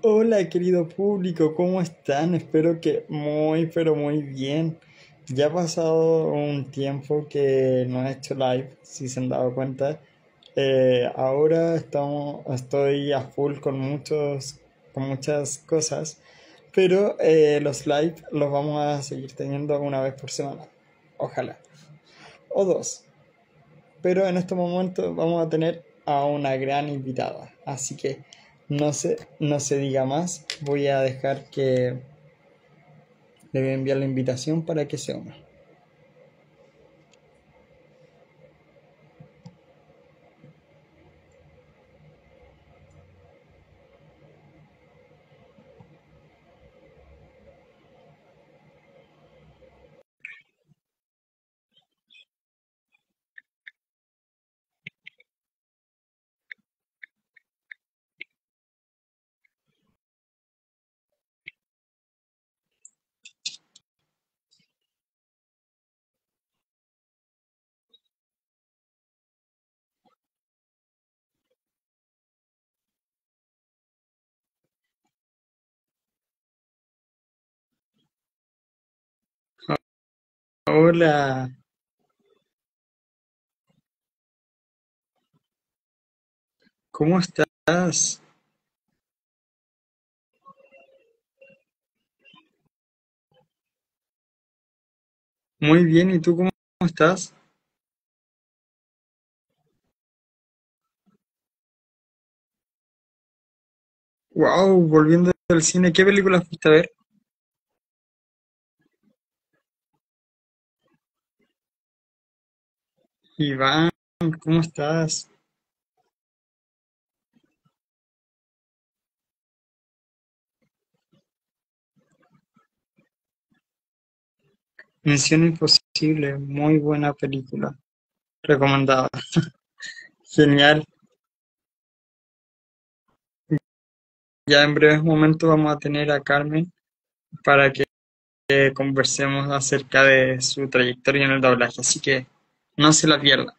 Hola, querido público, ¿cómo están? Espero que muy, pero muy bien. Ya ha pasado un tiempo que no he hecho live, si se han dado cuenta. Ahora estoy a full con muchas cosas, pero los live los vamos a seguir teniendo una vez por semana. Ojalá. O dos. Pero en este momento vamos a tener a una gran invitada. Así que no se diga más. Voy a dejar que le voy a enviar la invitación para que se una. Hola, ¿cómo estás? Muy bien, ¿y tú cómo estás? Wow, volviendo del cine, ¿qué película fuiste a ver? Iván, ¿cómo estás? Misión Imposible, muy buena película, recomendada. Genial. Ya en breves momentos vamos a tener a Carmen para que conversemos acerca de su trayectoria en el doblaje, así que no se la pierdan.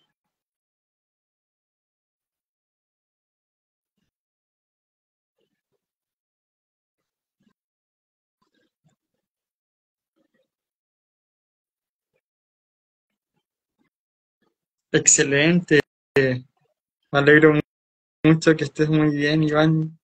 Excelente, me alegro mucho que estés muy bien, Iván.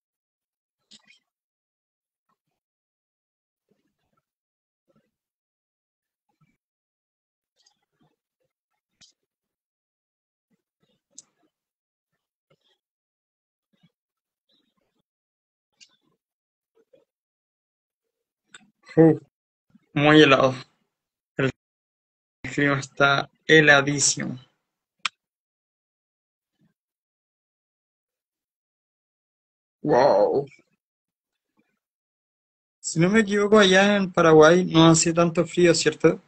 Uf, muy helado, el clima está heladísimo. Wow. Si no me equivoco, allá en Paraguay no hace tanto frío, ¿cierto?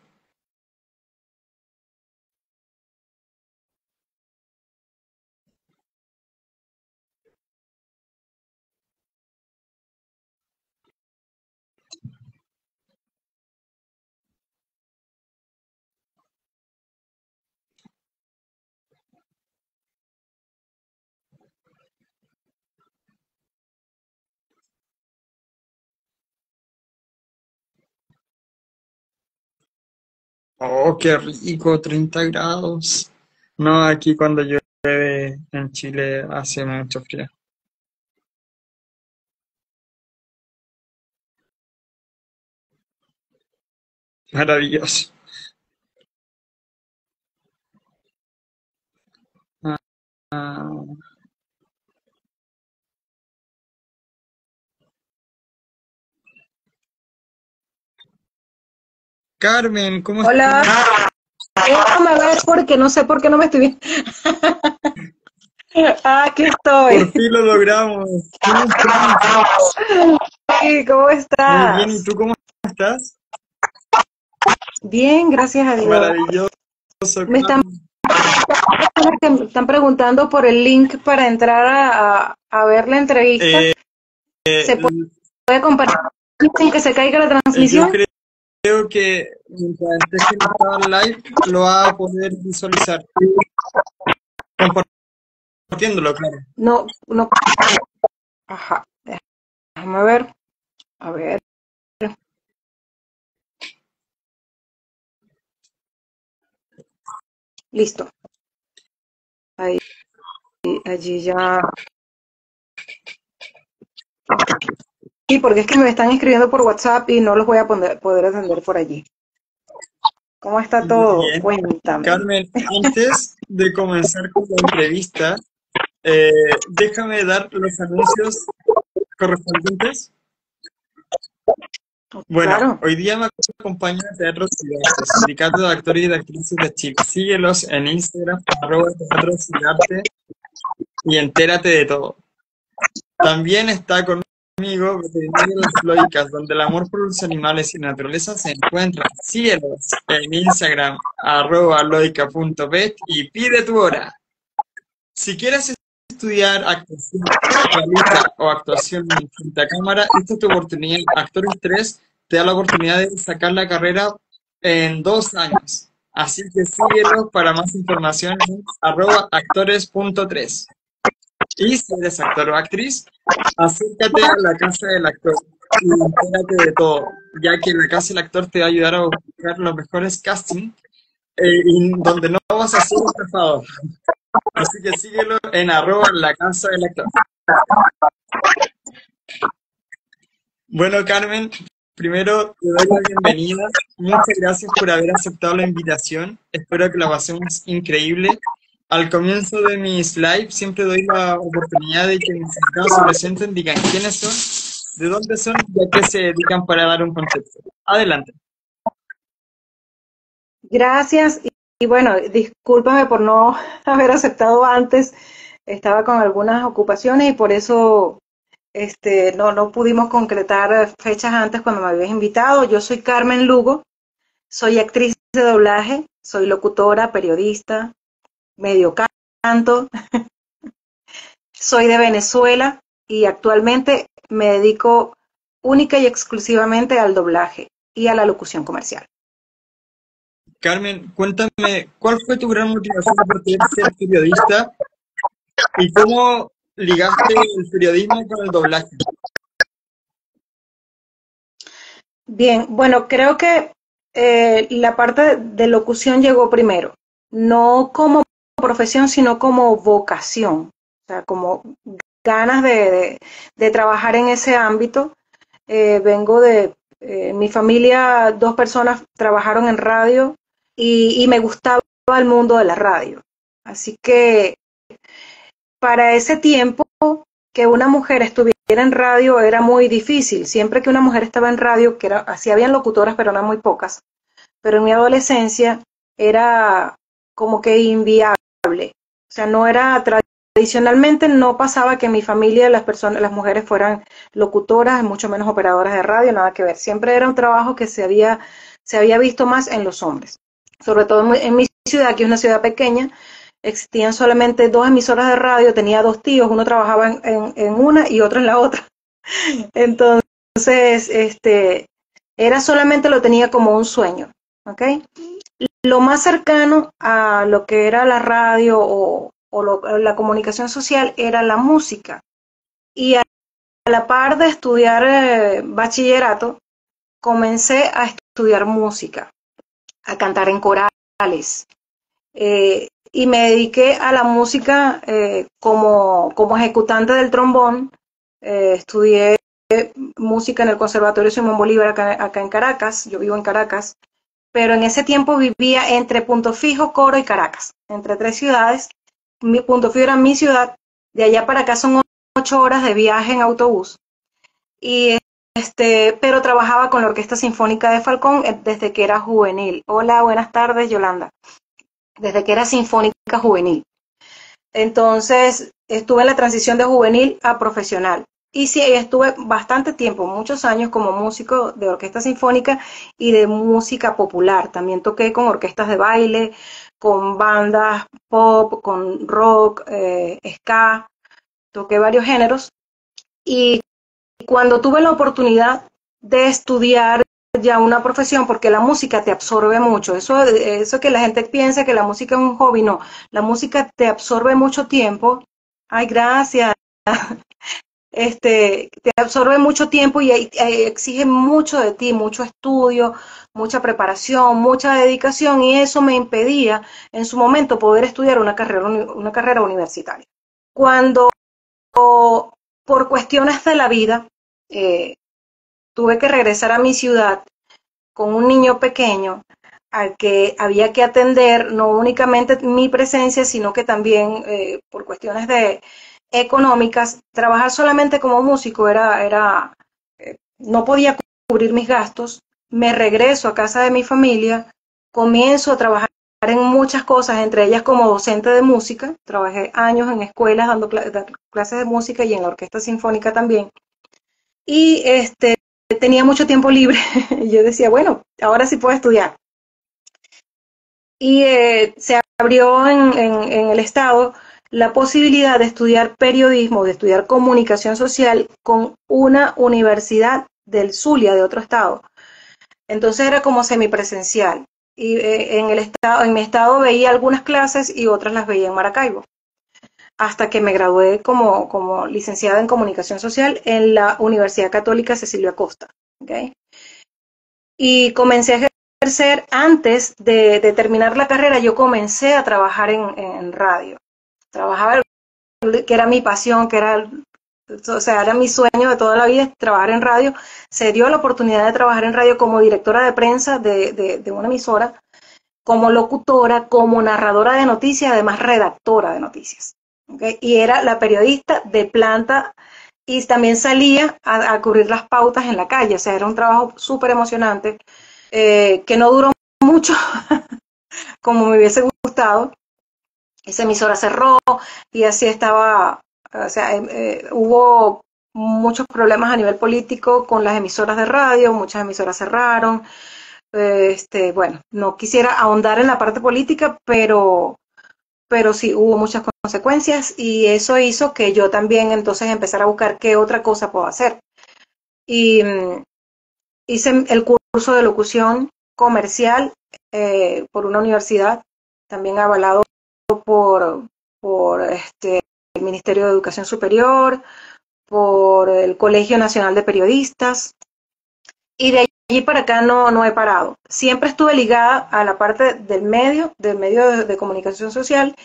Oh, qué rico, 30 grados. No, aquí cuando llueve en Chile hace mucho frío. Maravilloso. Ah, Carmen, ¿cómo Hola, estás? déjame ver porque no sé por qué no me estoy viendo. Ah, aquí Por estoy. fin lo logramos. ¿Cómo estás? Sí, ¿cómo Muy bien, ¿y estás? tú cómo estás? Bien, gracias a Dios. Maravilloso, Me están, Carmen. me están preguntando por el link para entrar a ver la entrevista. Eh, ¿Se puede compartir sin que se caiga la yo transmisión? creo que mientras estés conectado al live lo vas a poder visualizar, compartiéndolo, claro. No, no. Ajá. Déjame ver, a ver, listo. Ahí, allí ya. Sí, porque es que me están escribiendo por WhatsApp y no los voy a poder atender por allí. ¿Cómo está Muy todo? bien. Cuéntame. Carmen, antes de comenzar con la entrevista, déjame dar los anuncios correspondientes. Bueno, Claro. hoy día me acompaña Teatros y Arte, Sindicato de Actores y de Actrices de Chile. Síguelos en Instagram, @Teatros y Arte, y entérate de todo. También está conmigo Veterinario Las Lógicas, donde el amor por los animales y la naturaleza se encuentra. Síguelos en Instagram, @loica.pet, y pide tu hora. Si quieres estudiar actuación realista o actuación frente a cámara, esta es tu oportunidad. Actores 3 te da la oportunidad de sacar la carrera en 2 años. Así que síguelo para más información en @actores.3. Y si eres actor o actriz, acércate a la casa del actor y entérate de todo, ya que la casa del actor te va a ayudar a buscar los mejores castings, y donde no vas a ser estafado. Así que síguelo en @la casa del actor. Bueno, Carmen, primero te doy la bienvenida. Muchas gracias por haber aceptado la invitación. Espero que la pasemos increíble. Al comienzo de mis lives siempre doy la oportunidad de que mis invitados se presenten, digan quiénes son, de dónde son y a qué se dedican para dar un contexto. Adelante. Gracias. Y bueno, discúlpame por no haber aceptado antes. Estaba con algunas ocupaciones y por eso no pudimos concretar fechas antes cuando me habías invitado. Yo soy Carmen Lugo, soy actriz de doblaje, soy locutora, periodista, medio canto, soy de Venezuela y actualmente me dedico única y exclusivamente al doblaje y a la locución comercial. Carmen, cuéntame, ¿cuál fue tu gran motivación por querer ser periodista y cómo ligaste el periodismo con el doblaje? Bien, bueno, creo que la parte de locución llegó primero, no como profesión, sino como vocación, o sea, como ganas de trabajar en ese ámbito. Vengo de mi familia, dos personas trabajaron en radio y me gustaba el mundo de la radio. Así que para ese tiempo que una mujer estuviera en radio era muy difícil. Siempre que una mujer estaba en radio, que era, así habían locutoras, pero eran muy pocas. Pero en mi adolescencia era como que inviable. O sea, no era tradicionalmente no pasaba que en mi familia las personas, las mujeres fueran locutoras, mucho menos operadoras de radio, nada que ver. Siempre era un trabajo que se había visto más en los hombres. Sobre todo en mi ciudad, que es una ciudad pequeña, existían solamente dos emisoras de radio, tenía dos tíos, uno trabajaba en una y otro en la otra. Entonces, era solamente lo tenía como un sueño, ¿ok? Lo más cercano a lo que era la radio la comunicación social era la música. Y a la par de estudiar bachillerato, comencé a estudiar música, a cantar en corales, y me dediqué a la música como ejecutante del trombón. Estudié música en el Conservatorio Simón Bolívar acá en Caracas, yo vivo en Caracas, pero en ese tiempo vivía entre Punto Fijo, Coro y Caracas, entre tres ciudades. Mi Punto Fijo era mi ciudad, de allá para acá son 8 horas de viaje en autobús. Y pero trabajaba con la Orquesta Sinfónica de Falcón desde que era juvenil. Hola, buenas tardes, Yolanda. Desde que era sinfónica juvenil. Entonces, estuve en la transición de juvenil a profesional. Y sí, estuve bastante tiempo, muchos años como músico de orquesta sinfónica y de música popular. También toqué con orquestas de baile, con bandas pop, con rock, ska, toqué varios géneros. Y cuando tuve la oportunidad de estudiar ya una profesión, porque la música te absorbe mucho, eso que la gente piensa que la música es un hobby, no, la música te absorbe mucho tiempo. Ay, gracias. te absorbe mucho tiempo y exige mucho de ti, mucho estudio, mucha preparación, mucha dedicación, y eso me impedía en su momento poder estudiar una carrera universitaria. Cuando por cuestiones de la vida eh, tuve que regresar a mi ciudad con un niño pequeño al que había que atender no únicamente mi presencia, sino que también por cuestiones de económicas, trabajar solamente como músico no podía cubrir mis gastos. Me regreso a casa de mi familia, comienzo a trabajar en muchas cosas, entre ellas como docente de música. Trabajé años en escuelas dando clases de música y en la orquesta sinfónica también. Y tenía mucho tiempo libre y yo decía, bueno, ahora sí puedo estudiar. Y se abrió en el estado la posibilidad de estudiar periodismo, de estudiar comunicación social con una universidad del Zulia, de otro estado. Entonces era como semipresencial. Y en mi estado veía algunas clases y otras las veía en Maracaibo, hasta que me gradué como licenciada en comunicación social en la Universidad Católica Cecilia Costa. ¿Okay? Y comencé a ejercer antes de terminar la carrera. Yo comencé a trabajar en radio. Trabajaba, que era mi pasión, o sea, era mi sueño de toda la vida, trabajar en radio. Se dio la oportunidad de trabajar en radio como directora de prensa de una emisora, como locutora, como narradora de noticias, además redactora de noticias. ¿Okay? Y era la periodista de planta y también salía a cubrir las pautas en la calle. O sea, era un trabajo súper emocionante, que no duró mucho como me hubiese gustado. Esa emisora cerró y así estaba, o sea, hubo muchos problemas a nivel político con las emisoras de radio, muchas emisoras cerraron. Bueno, no quisiera ahondar en la parte política, pero sí hubo muchas consecuencias y eso hizo que yo también entonces empezara a buscar qué otra cosa puedo hacer. Y hice el curso de locución comercial por una universidad, también avalado por el Ministerio de Educación Superior, por el Colegio Nacional de Periodistas, y de allí para acá no he parado. Siempre estuve ligada a la parte del medio de comunicación social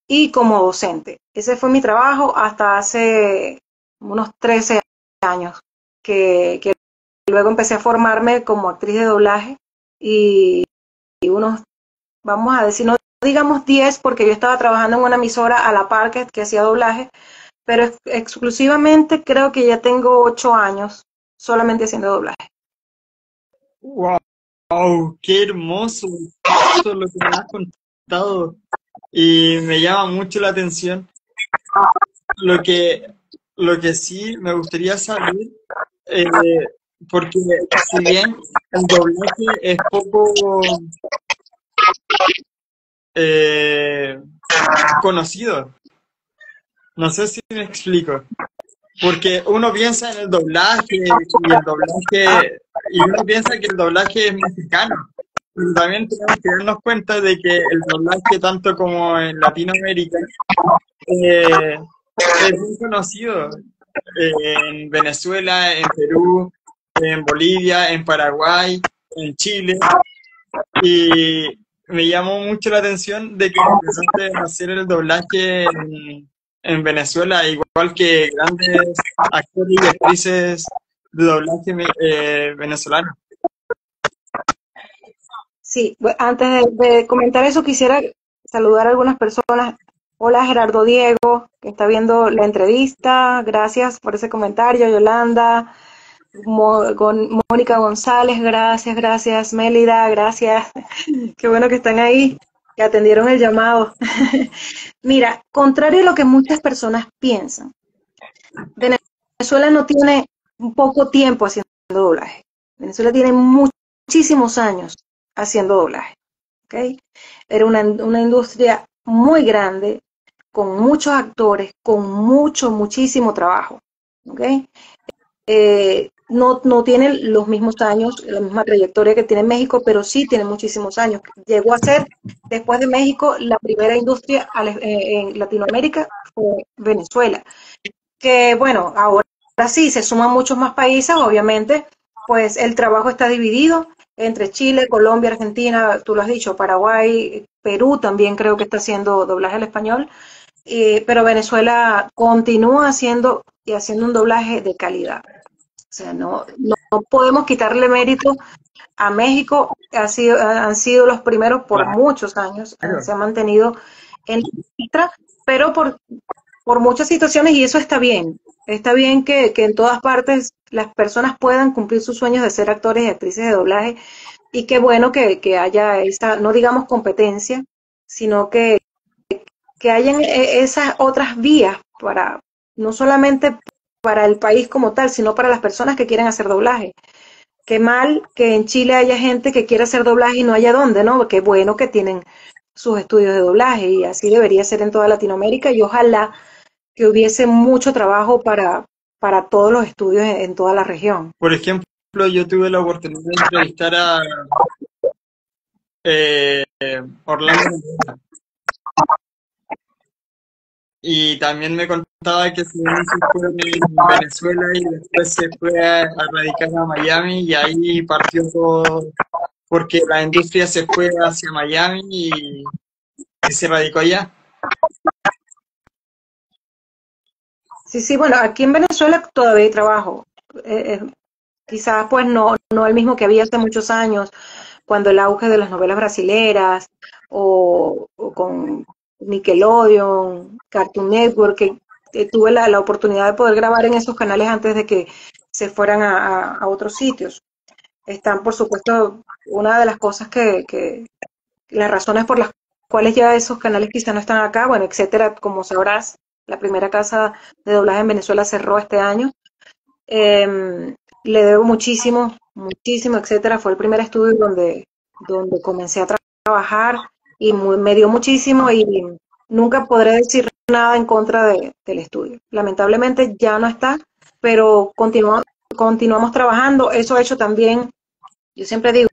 y como docente. Ese fue mi trabajo hasta hace unos 13 años, que luego empecé a formarme como actriz de doblaje y unos, vamos a decir, no digamos 10, porque yo estaba trabajando en una emisora a la par que hacía doblaje, pero exclusivamente creo que ya tengo 8 años solamente haciendo doblaje. Wow, qué hermoso lo que me has contado. Y me llama mucho la atención. Lo que, lo que sí me gustaría saber, eh, porque si bien el doblaje es poco eh, conocido, no sé si me explico, porque uno piensa en el doblaje y uno piensa que el doblaje es mexicano. Pero también tenemos que darnos cuenta de que el doblaje, tanto como en Latinoamérica, eh, es muy conocido en Venezuela, en Perú, en Bolivia, en Paraguay, en Chile, y me llamó mucho la atención de que empezaste a hacer el doblaje en Venezuela, igual que grandes actores y actrices de doblaje venezolano. Sí, antes de comentar eso, quisiera saludar a algunas personas. Hola Gerardo Diego, que está viendo la entrevista. Gracias por ese comentario. Yolanda, Mónica González, gracias. Mélida, gracias. Qué bueno que están ahí, que atendieron el llamado. Mira, contrario a lo que muchas personas piensan, Venezuela no tiene poco tiempo haciendo doblaje. Venezuela tiene muchísimos años haciendo doblaje. ¿Okay? Era una industria muy grande, con muchos actores, con muchísimo trabajo. ¿Okay? No tiene los mismos años, la misma trayectoria que tiene México, pero sí tiene muchísimos años. Llegó a ser, después de México, la primera industria en Latinoamérica fue Venezuela. Que bueno, ahora sí se suman muchos más países, obviamente, pues el trabajo está dividido entre Chile, Colombia, Argentina, tú lo has dicho, Paraguay, Perú también creo que está haciendo doblaje al español, pero Venezuela continúa haciendo y haciendo un doblaje de calidad. O sea, no podemos quitarle mérito a México, han sido los primeros por muchos años, se ha mantenido en la lista, pero por muchas situaciones, y eso está bien. Está bien que en todas partes las personas puedan cumplir sus sueños de ser actores y actrices de doblaje, y qué bueno que haya esa, no digamos competencia, sino que hayan esas otras vías para, no solamente para el país como tal, sino para las personas que quieren hacer doblaje. Qué mal que en Chile haya gente que quiera hacer doblaje y no haya dónde, ¿no? Qué bueno que tienen sus estudios de doblaje y así debería ser en toda Latinoamérica y ojalá que hubiese mucho trabajo para todos los estudios en toda la región. Por ejemplo, yo tuve la oportunidad de entrevistar a Orlando Mendoza, y también me contaba que se fue en Venezuela y después se fue a radicar a Miami y ahí partió todo porque la industria se fue hacia Miami y se radicó allá. Sí, bueno, aquí en Venezuela todavía hay trabajo. Quizás pues no el mismo que había hace muchos años, cuando el auge de las novelas brasileras o con Nickelodeon, Cartoon Network, que tuve la oportunidad de poder grabar en esos canales antes de que se fueran a otros sitios. Están, por supuesto, una de las cosas las razones por las cuales ya esos canales quizá no están acá, bueno, etcétera, como sabrás, la primera casa de doblaje en Venezuela cerró este año. Le debo muchísimo, muchísimo, etcétera. Fue el primer estudio donde comencé a trabajar y me dio muchísimo y nunca podré decir nada en contra del estudio. Lamentablemente ya no está, pero continuamos trabajando. Eso ha hecho también, yo siempre digo,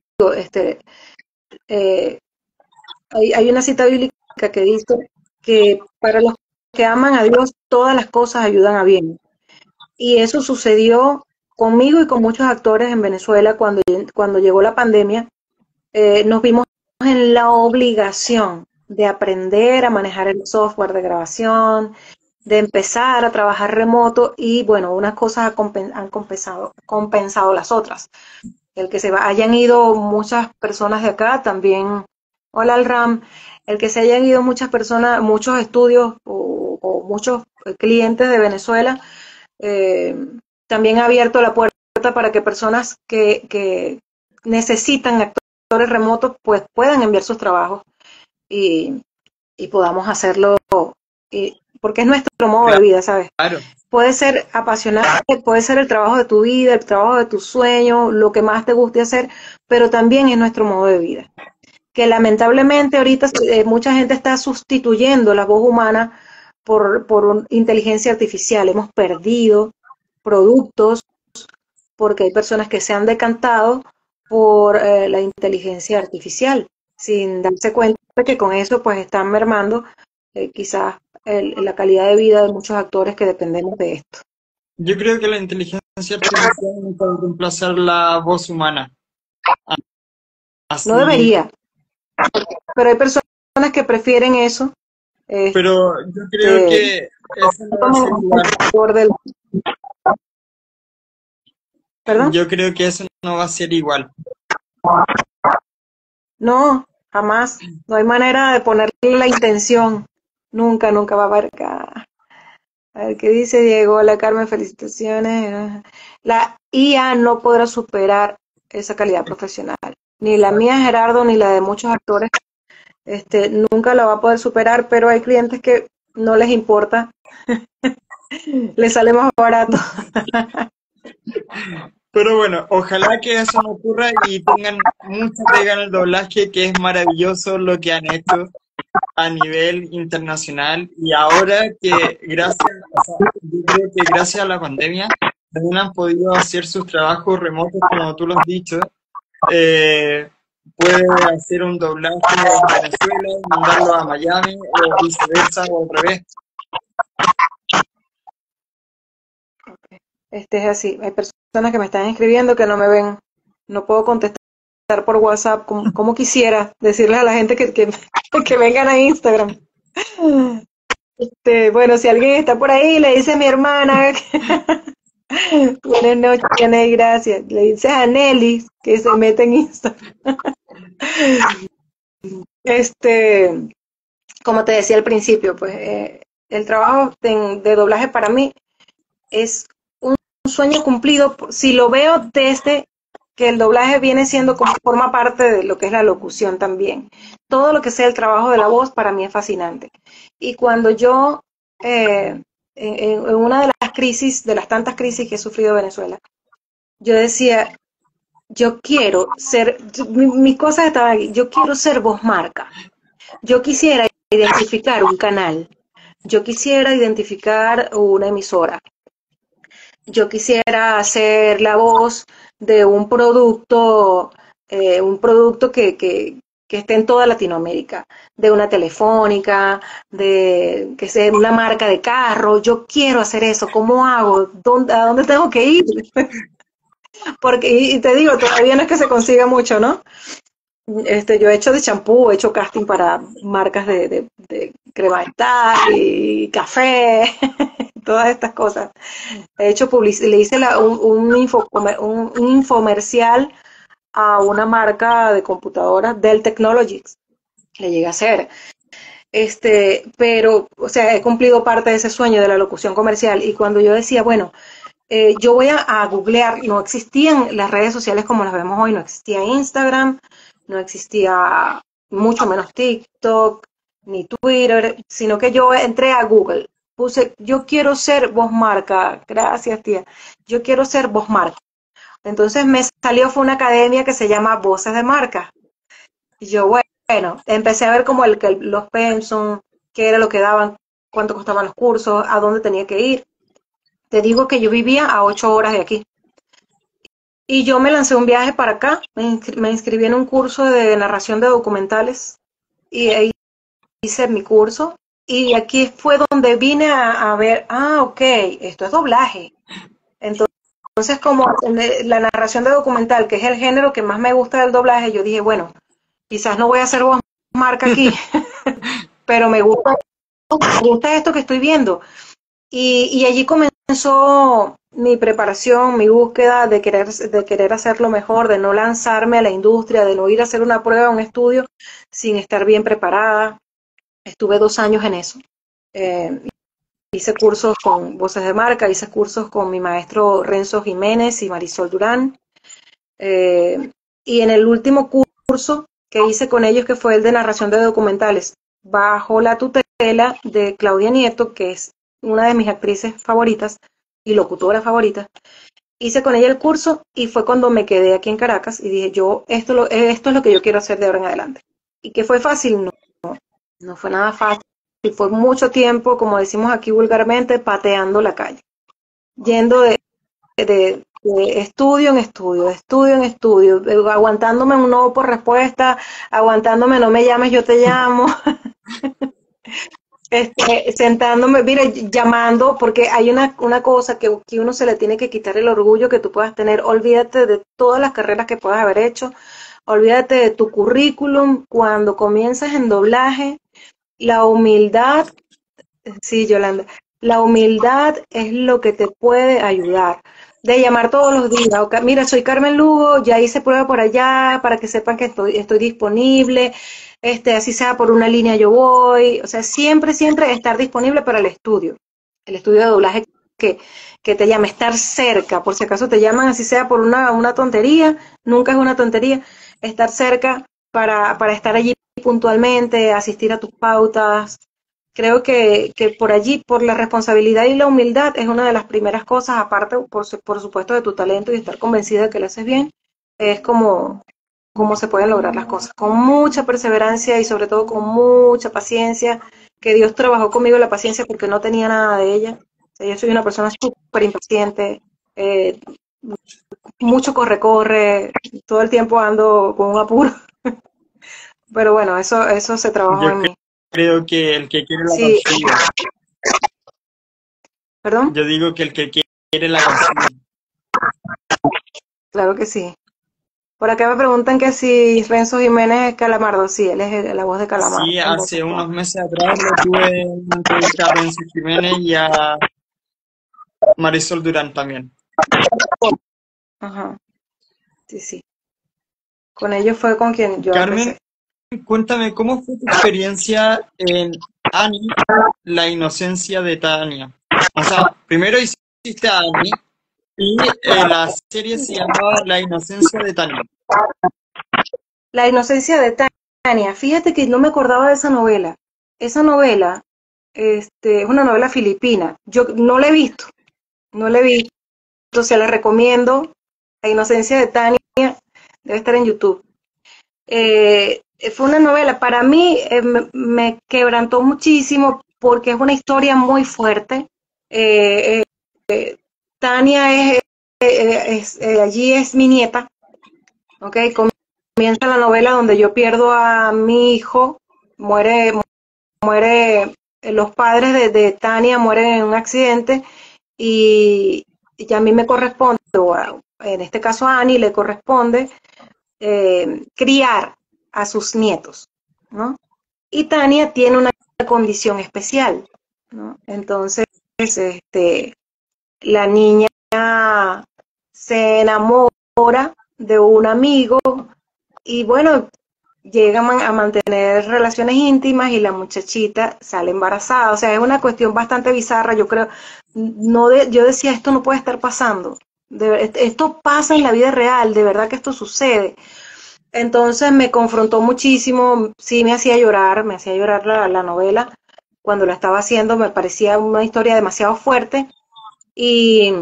eh, hay una cita bíblica que dice que para los que aman a Dios todas las cosas ayudan a bien. Y eso sucedió conmigo y con muchos actores en Venezuela cuando llegó la pandemia. Nos vimos en la obligación de aprender a manejar el software de grabación, de empezar a trabajar remoto y bueno, unas cosas han compensado las otras. El que hayan ido muchas personas de acá también, hola Alram, el que se hayan ido muchas personas, muchos estudios o muchos clientes de Venezuela, eh, también ha abierto la puerta para que personas que necesitan actores remotos pues puedan enviar sus trabajos y, y podamos hacerlo, porque es nuestro modo de vida, ¿sabes? Claro. Puede ser apasionante, puede ser el trabajo de tu vida, el trabajo de tus sueños, lo que más te guste hacer, pero también es nuestro modo de vida. Que lamentablemente ahorita mucha gente está sustituyendo la voz humana por inteligencia artificial. Hemos perdido productos porque hay personas que se han decantado por la inteligencia artificial, sin darse cuenta de que con eso pues están mermando quizás la calidad de vida de muchos actores que dependemos de esto. Yo creo que la inteligencia artificial no puede reemplazar la voz humana. Así, no debería, pero hay personas que prefieren eso. Pero yo creo que eso no va a ser igual. ¿Perdón? Yo creo que eso no va a ser igual. No, jamás. No hay manera de ponerle la intención. Nunca va a abarcar. A ver qué dice Diego. Hola Carmen, felicitaciones. La IA no podrá superar esa calidad profesional. Ni la mía, Gerardo, ni la de muchos actores. Nunca la va a poder superar, pero hay clientes que no les importa. Les sale más barato. Pero bueno, ojalá que eso no ocurra y tengan mucha pega en el doblaje, que es maravilloso lo que han hecho a nivel internacional. Y ahora que yo creo que gracias a la pandemia también han podido hacer sus trabajos remotos, como tú lo has dicho. Puede hacer un doblaje en Venezuela y mandarlo a Miami o viceversa o al revés. Es así. Hay personas que me están escribiendo que no me ven. No puedo contestar por WhatsApp como quisiera decirles a la gente que vengan a Instagram. Bueno, si alguien está por ahí, le dice a mi hermana, buenas noches, Ney, gracias. Le dices a Nelly que se mete en Instagram. Este, como te decía al principio, pues el trabajo de doblaje para mí es un sueño cumplido si lo veo desde que el doblaje viene siendo como forma parte de lo que es la locución también. Todo lo que sea el trabajo de la voz para mí es fascinante. Y cuando yo, en una de las crisis, de las tantas crisis que he sufrido Venezuela, yo decía, yo quiero ser, mi cosa estaba aquí, yo quiero ser voz marca. Yo quisiera identificar un canal, yo quisiera identificar una emisora, yo quisiera hacer la voz de un producto que esté en toda Latinoamérica, de una telefónica, de que sea una marca de carro. Yo quiero hacer eso. ¿Cómo hago? ¿A dónde tengo que ir? Porque, y te digo, todavía no es que se consiga mucho, ¿no? Yo he hecho de champú, he hecho casting para marcas de crema dental y café, todas estas cosas. He hecho le hice un infomercial a una marca de computadoras, Dell Technologies, le llegué a hacer. Pero, o sea, he cumplido parte de ese sueño de la locución comercial y cuando yo decía, bueno, yo voy a googlear, no existían las redes sociales como las vemos hoy, no existía Instagram, no existía mucho menos TikTok, ni Twitter, sino que yo entré a Google, puse, yo quiero ser voz marca, gracias tía, yo quiero ser voz marca. Entonces me salió, fue una academia que se llama Voces de Marca. Y yo, bueno, empecé a ver como los pensum, qué era lo que daban, cuánto costaban los cursos, a dónde tenía que ir. Te digo que yo vivía a 8 horas de aquí. Y yo me lancé un viaje para acá, me inscribí en un curso de narración de documentales y ahí hice mi curso. Y aquí fue donde vine a ver, ok, esto es doblaje. Entonces, como la narración de documental, que es el género que más me gusta del doblaje, yo dije, bueno, quizás no voy a hacer voz marca aquí, pero me gusta esto que estoy viendo. Y allí comenzó mi preparación, mi búsqueda de querer hacerlo mejor, de no lanzarme a la industria, de no ir a hacer una prueba, un estudio, sin estar bien preparada. Estuve 2 años en eso. Eh, Hice cursos con Voces de Marca, hice cursos con mi maestro Renzo Jiménez y Marisol Durán. Eh, y en el último curso que hice con ellos, que fue el de narración de documentales, bajo la tutela de Claudia Nieto, que es una de mis actrices favoritas y locutora favorita, hice con ella el curso y fue cuando me quedé aquí en Caracas y dije, esto es lo que yo quiero hacer de ahora en adelante. ¿Y que fue fácil? No, no fue nada fácil. Fue mucho tiempo, como decimos aquí vulgarmente, pateando la calle, yendo de estudio en estudio, de estudio en estudio, aguantándome un no por respuesta, aguantándome no me llames, yo te llamo, sentándome, mira, llamando, porque hay una cosa que uno se le tiene que quitar el orgullo que tú puedas tener, olvídate de todas las carreras que puedas haber hecho, olvídate de tu currículum, cuando comienzas en doblaje, la humildad, sí, Yolanda, la humildad es lo que te puede ayudar. De llamar todos los días, mira, soy Carmen Lugo, ya hice prueba por allá para que sepan que estoy disponible, así sea por una línea yo voy, o sea, siempre, siempre estar disponible para el estudio de doblaje que, que te llame, estar cerca, por si acaso te llaman así sea por una tontería, nunca es una tontería, estar cerca para estar allí puntualmente, asistir a tus pautas. Creo que por allí, por la responsabilidad y la humildad, es una de las primeras cosas, aparte, por supuesto, de tu talento y estar convencida de que lo haces bien, es como se pueden lograr las cosas. Con mucha perseverancia y sobre todo con mucha paciencia, que Dios trabajó conmigo la paciencia porque no tenía nada de ella. O sea, yo soy una persona súper impaciente, eh, mucho corre-corre, todo el tiempo ando con un apuro. Pero bueno, eso se trabajó Yo en mí. creo que el que quiere la Sí, consigue. perdón. Yo digo que el que quiere la consigue. Claro que sí. Por acá me preguntan que si Renzo Jiménez es Calamardo. Sí, él es la voz de Calamardo Sí, en Voz hace unos Esponja. meses atrás lo tuve en una entrevista a Renzo Jiménez y a Marisol Durán también. Ajá, sí, sí. Con ellos fue con quien yo Carmen, empecé. cuéntame, ¿cómo fue tu experiencia en Annie, la inocencia de Tania? O sea, primero hiciste a Annie y la serie se llamaba La inocencia de Tania. La inocencia de Tania. Fíjate que no me acordaba de esa novela. Esa novela, es una novela filipina. Yo no la he visto, no la he visto. Se la recomiendo. La inocencia de Tania debe estar en YouTube. Fue una novela, para mí me quebrantó muchísimo porque es una historia muy fuerte. Eh, Tania allí es mi nieta, ¿ok? Comienza la novela donde yo pierdo a mi hijo, muere, los padres de Tania mueren en un accidente y a mí me corresponde, en este caso a Annie le corresponde criar a sus nietos, ¿no? Y Tania tiene una condición especial, ¿no? Entonces, la niña se enamora de un amigo y bueno, llegan a mantener relaciones íntimas y la muchachita sale embarazada. O sea, es una cuestión bastante bizarra, yo creo. Yo decía, esto no puede estar pasando. Esto pasa en la vida real, de verdad que esto sucede. Entonces me confrontó muchísimo, sí me hacía llorar la novela. Cuando la estaba haciendo me parecía una historia demasiado fuerte y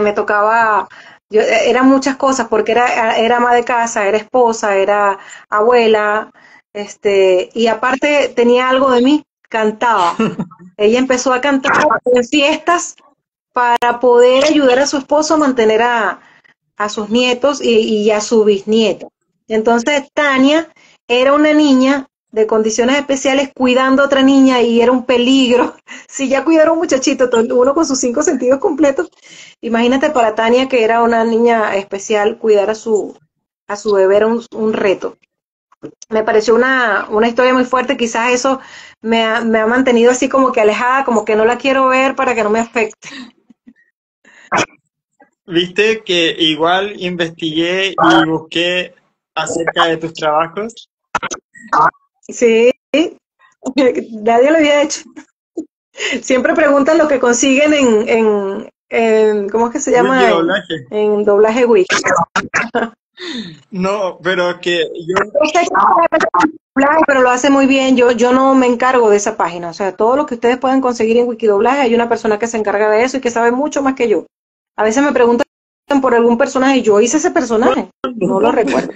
me tocaba, eran muchas cosas porque era ama de casa, era esposa, era abuela, y aparte tenía algo de mí, cantaba. Ella empezó a cantar en fiestas para poder ayudar a su esposo a mantener a sus nietos y a su bisnieto. Entonces Tania era una niña de condiciones especiales cuidando a otra niña y era un peligro. Si ya cuidar a un muchachito, uno con sus 5 sentidos completos, imagínate para Tania que era una niña especial, cuidar a su bebé era un reto. Me pareció una historia muy fuerte, quizás eso me ha mantenido así como que alejada, como que no la quiero ver para que no me afecte. Viste que igual investigué y busqué acerca de tus trabajos. Sí, nadie lo había hecho. Siempre preguntan lo que consiguen ¿cómo es que se llama? Wikidoblaje. En doblaje wiki. No, pero que yo, Pero lo hace muy bien. Yo no me encargo de esa página. O sea, todo lo que ustedes pueden conseguir en Wikidoblaje, hay una persona que se encarga de eso y que sabe mucho más que yo. A veces me preguntan por algún personaje y yo hice ese personaje. No lo recuerdo.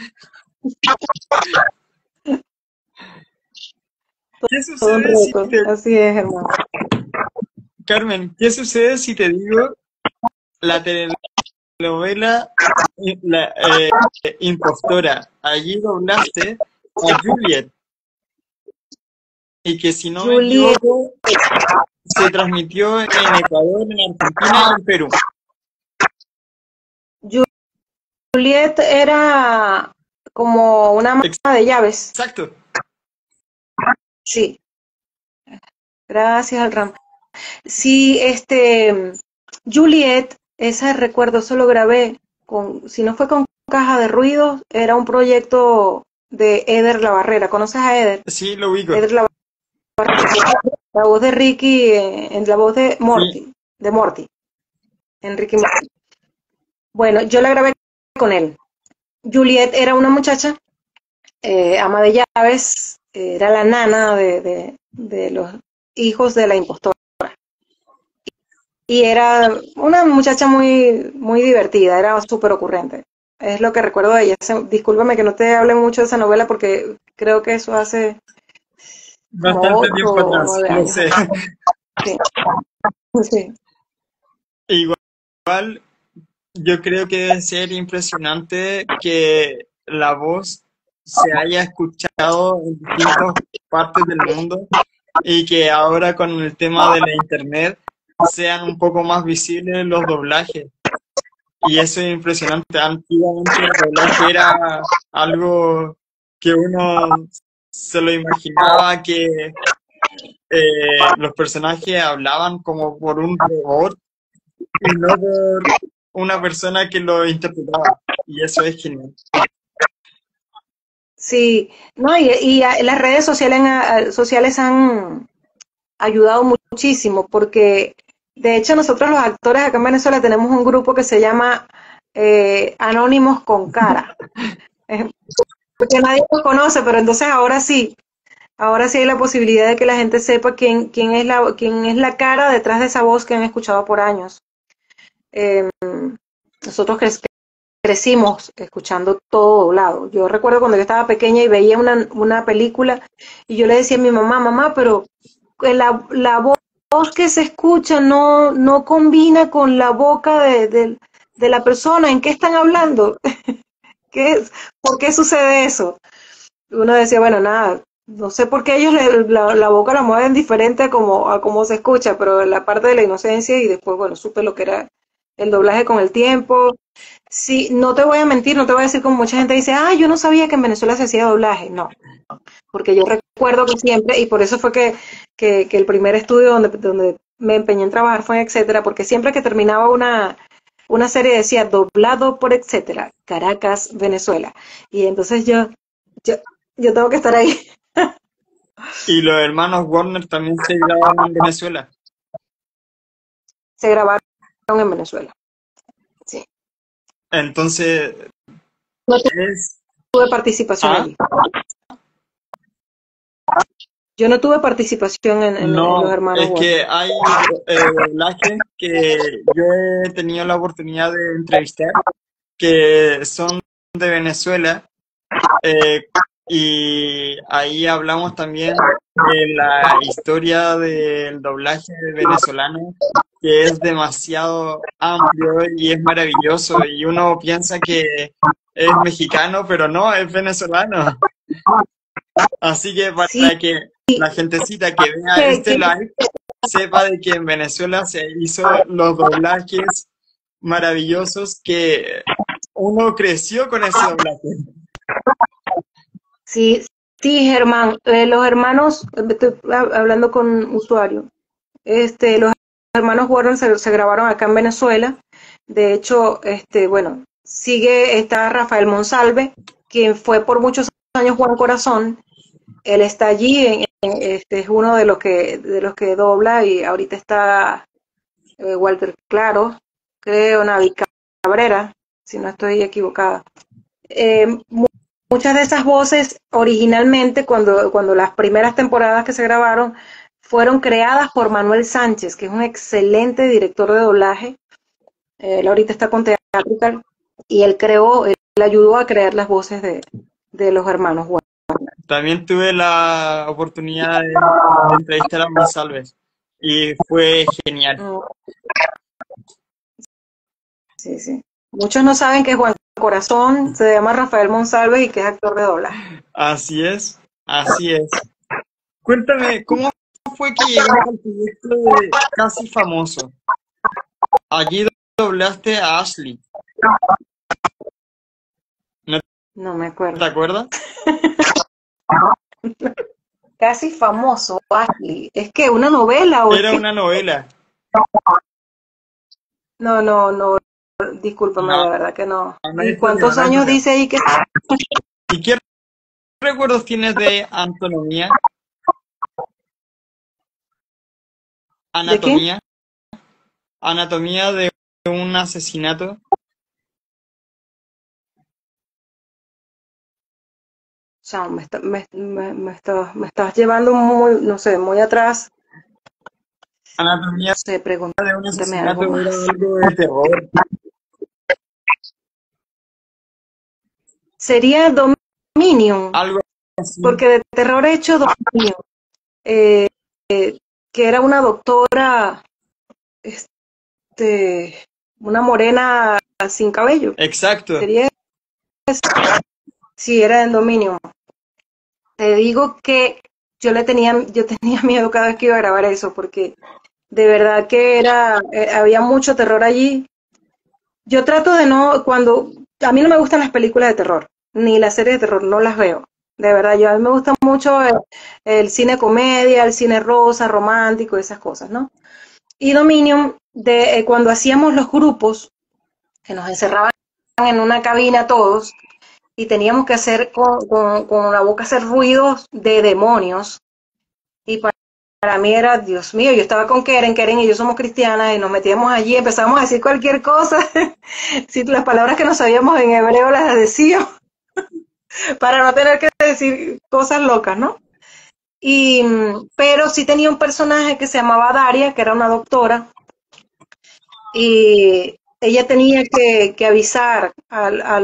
¿qué Todo un sucede si reto. te, Así es, hermano. Carmen, qué sucede si te digo la telenovela La Impostora? Allí doblaste a Juliet y que si no me Juliet, equivoco se transmitió en Ecuador, en Argentina y en Perú. Juliet era como una ama de llaves. Exacto. Sí, gracias al Ram. Sí, Juliet, ese recuerdo, eso lo grabé si no fue con caja de ruidos, era un proyecto de Eder La Barrera. ¿Conoces a Eder? Sí, lo ubico. Eder La Barrera, la voz de Ricky, en la voz Sí. de Morty, Enrique Morty. Bueno, yo la grabé con él. Juliet era una muchacha, ama de llaves, era la nana de los hijos de la impostora. Y era una muchacha muy, muy divertida, era súper ocurrente. Es lo que recuerdo de ella. Discúlpame que no te hable mucho de esa novela porque creo que eso hace como Bastante ocho tiempo o atrás, 9 lo años sé. atrás. Sí, sí. Igual, yo creo que debe ser impresionante que la voz se haya escuchado en distintas partes del mundo y que ahora con el tema de la internet sean un poco más visibles los doblajes. Y eso es impresionante. Antiguamente el doblaje era algo que uno se lo imaginaba que los personajes hablaban como por un robot y no por una persona que lo interpretaba. Y eso es genial. Sí, no, las redes sociales han ayudado muchísimo porque de hecho nosotros los actores acá en Venezuela tenemos un grupo que se llama Anónimos con Cara, porque nadie los conoce, pero entonces ahora sí hay la posibilidad de que la gente sepa quién es la cara detrás de esa voz que han escuchado por años. Eh, nosotros crecimos escuchando todo doblado. Yo recuerdo cuando yo estaba pequeña y veía una película y yo le decía a mi mamá, mamá, pero la voz que se escucha no combina con la boca de la persona. ¿En qué están hablando? ¿Por qué sucede eso? Uno decía, bueno, nada, no sé por qué ellos la boca la mueven diferente a como se escucha, pero la parte de la inocencia y después, bueno, supe lo que era el doblaje con el tiempo. Sí, no te voy a mentir, no te voy a decir como mucha gente dice, yo no sabía que en Venezuela se hacía doblaje. No, porque yo recuerdo que siempre, y por eso fue que el primer estudio donde me empeñé en trabajar fue en Etcétera, porque siempre que terminaba una serie decía doblado por Etcétera, Caracas, Venezuela. Y entonces yo, yo tengo que estar ahí. Y los hermanos Warner también se grabaron en Venezuela. Se grabaron en Venezuela. Sí. Entonces, No es... tuve participación Ah, allí. Yo no tuve participación en los no, hermanos es Warner. que hay doblajes que yo he tenido la oportunidad de entrevistar que son de Venezuela y ahí hablamos también de la historia del doblaje venezolano, que es demasiado amplio y es maravilloso y uno piensa que es mexicano, pero no, es venezolano. Así que Sí, para que la gentecita que vea que, este que live sepa de que en Venezuela se hizo los doblajes maravillosos que uno creció con ese doblaje. sí, sí, Germán, los hermanos, estoy hablando con un usuario, los hermanos Warren se grabaron acá en Venezuela. De hecho, bueno, está Rafael Monsalve, quien fue por muchos años Juan Corazón. Él está allí, es uno de los que dobla y ahorita está Walter Claro, creo, Navi Cabrera, si no estoy equivocada. Muchas de esas voces originalmente, cuando las primeras temporadas que se grabaron, fueron creadas por Manuel Sánchez, que es un excelente director de doblaje. Él ahorita está con Theatrical y él ayudó a crear las voces de los hermanos Warner. También tuve la oportunidad de entrevistar a Monsalves y fue genial. Sí, sí. Muchos no saben que Juan Corazón se llama Rafael Monsalve y que es actor de doblaje. Así es, así es. Cuéntame, ¿cómo fue que llegaste al proyecto de Casi Famoso? Allí doblaste a Ashley, ¿no No me te acuerdo. acuerdas? Casi Famoso, Ashley. ¿Es que una novela o es Era que? una novela. No, discúlpame, No, de verdad que no. no hay ¿Y problema, cuántos no hay años problema. dice ahí que? ¿Y qué recuerdos tienes de anatomía? ¿De qué? Anatomía, anatomía de un asesinato. O sea, me estás llevando muy, no sé, muy atrás. No Anatomía sé, de un pregúntame asesinato algo era más. algo de terror. Sería Dominion, Algo así. porque de terror he hecho Dominion, eh, que era una doctora, este, una morena sin cabello. Exacto. Sería, sí, era en Dominion. Te digo que yo tenía miedo cada vez que iba a grabar eso, porque De verdad que había mucho terror allí. Yo trato de no, a mí no me gustan las películas de terror, ni las series de terror, no las veo. De verdad, a mí me gusta mucho el cine comedia, el cine rosa, romántico, esas cosas, ¿no? Y Dominion, cuando hacíamos los grupos, que nos encerraban en una cabina todos, y teníamos que hacer con la boca hacer ruidos de demonios, y para mí era, Dios mío, yo estaba con Keren y yo somos cristianas, y nos metíamos allí, empezamos a decir cualquier cosa, si las palabras que no sabíamos en hebreo las decíamos, para no tener que decir cosas locas, ¿no? Pero sí tenía un personaje que se llamaba Daria, que era una doctora, y ella tenía que avisar a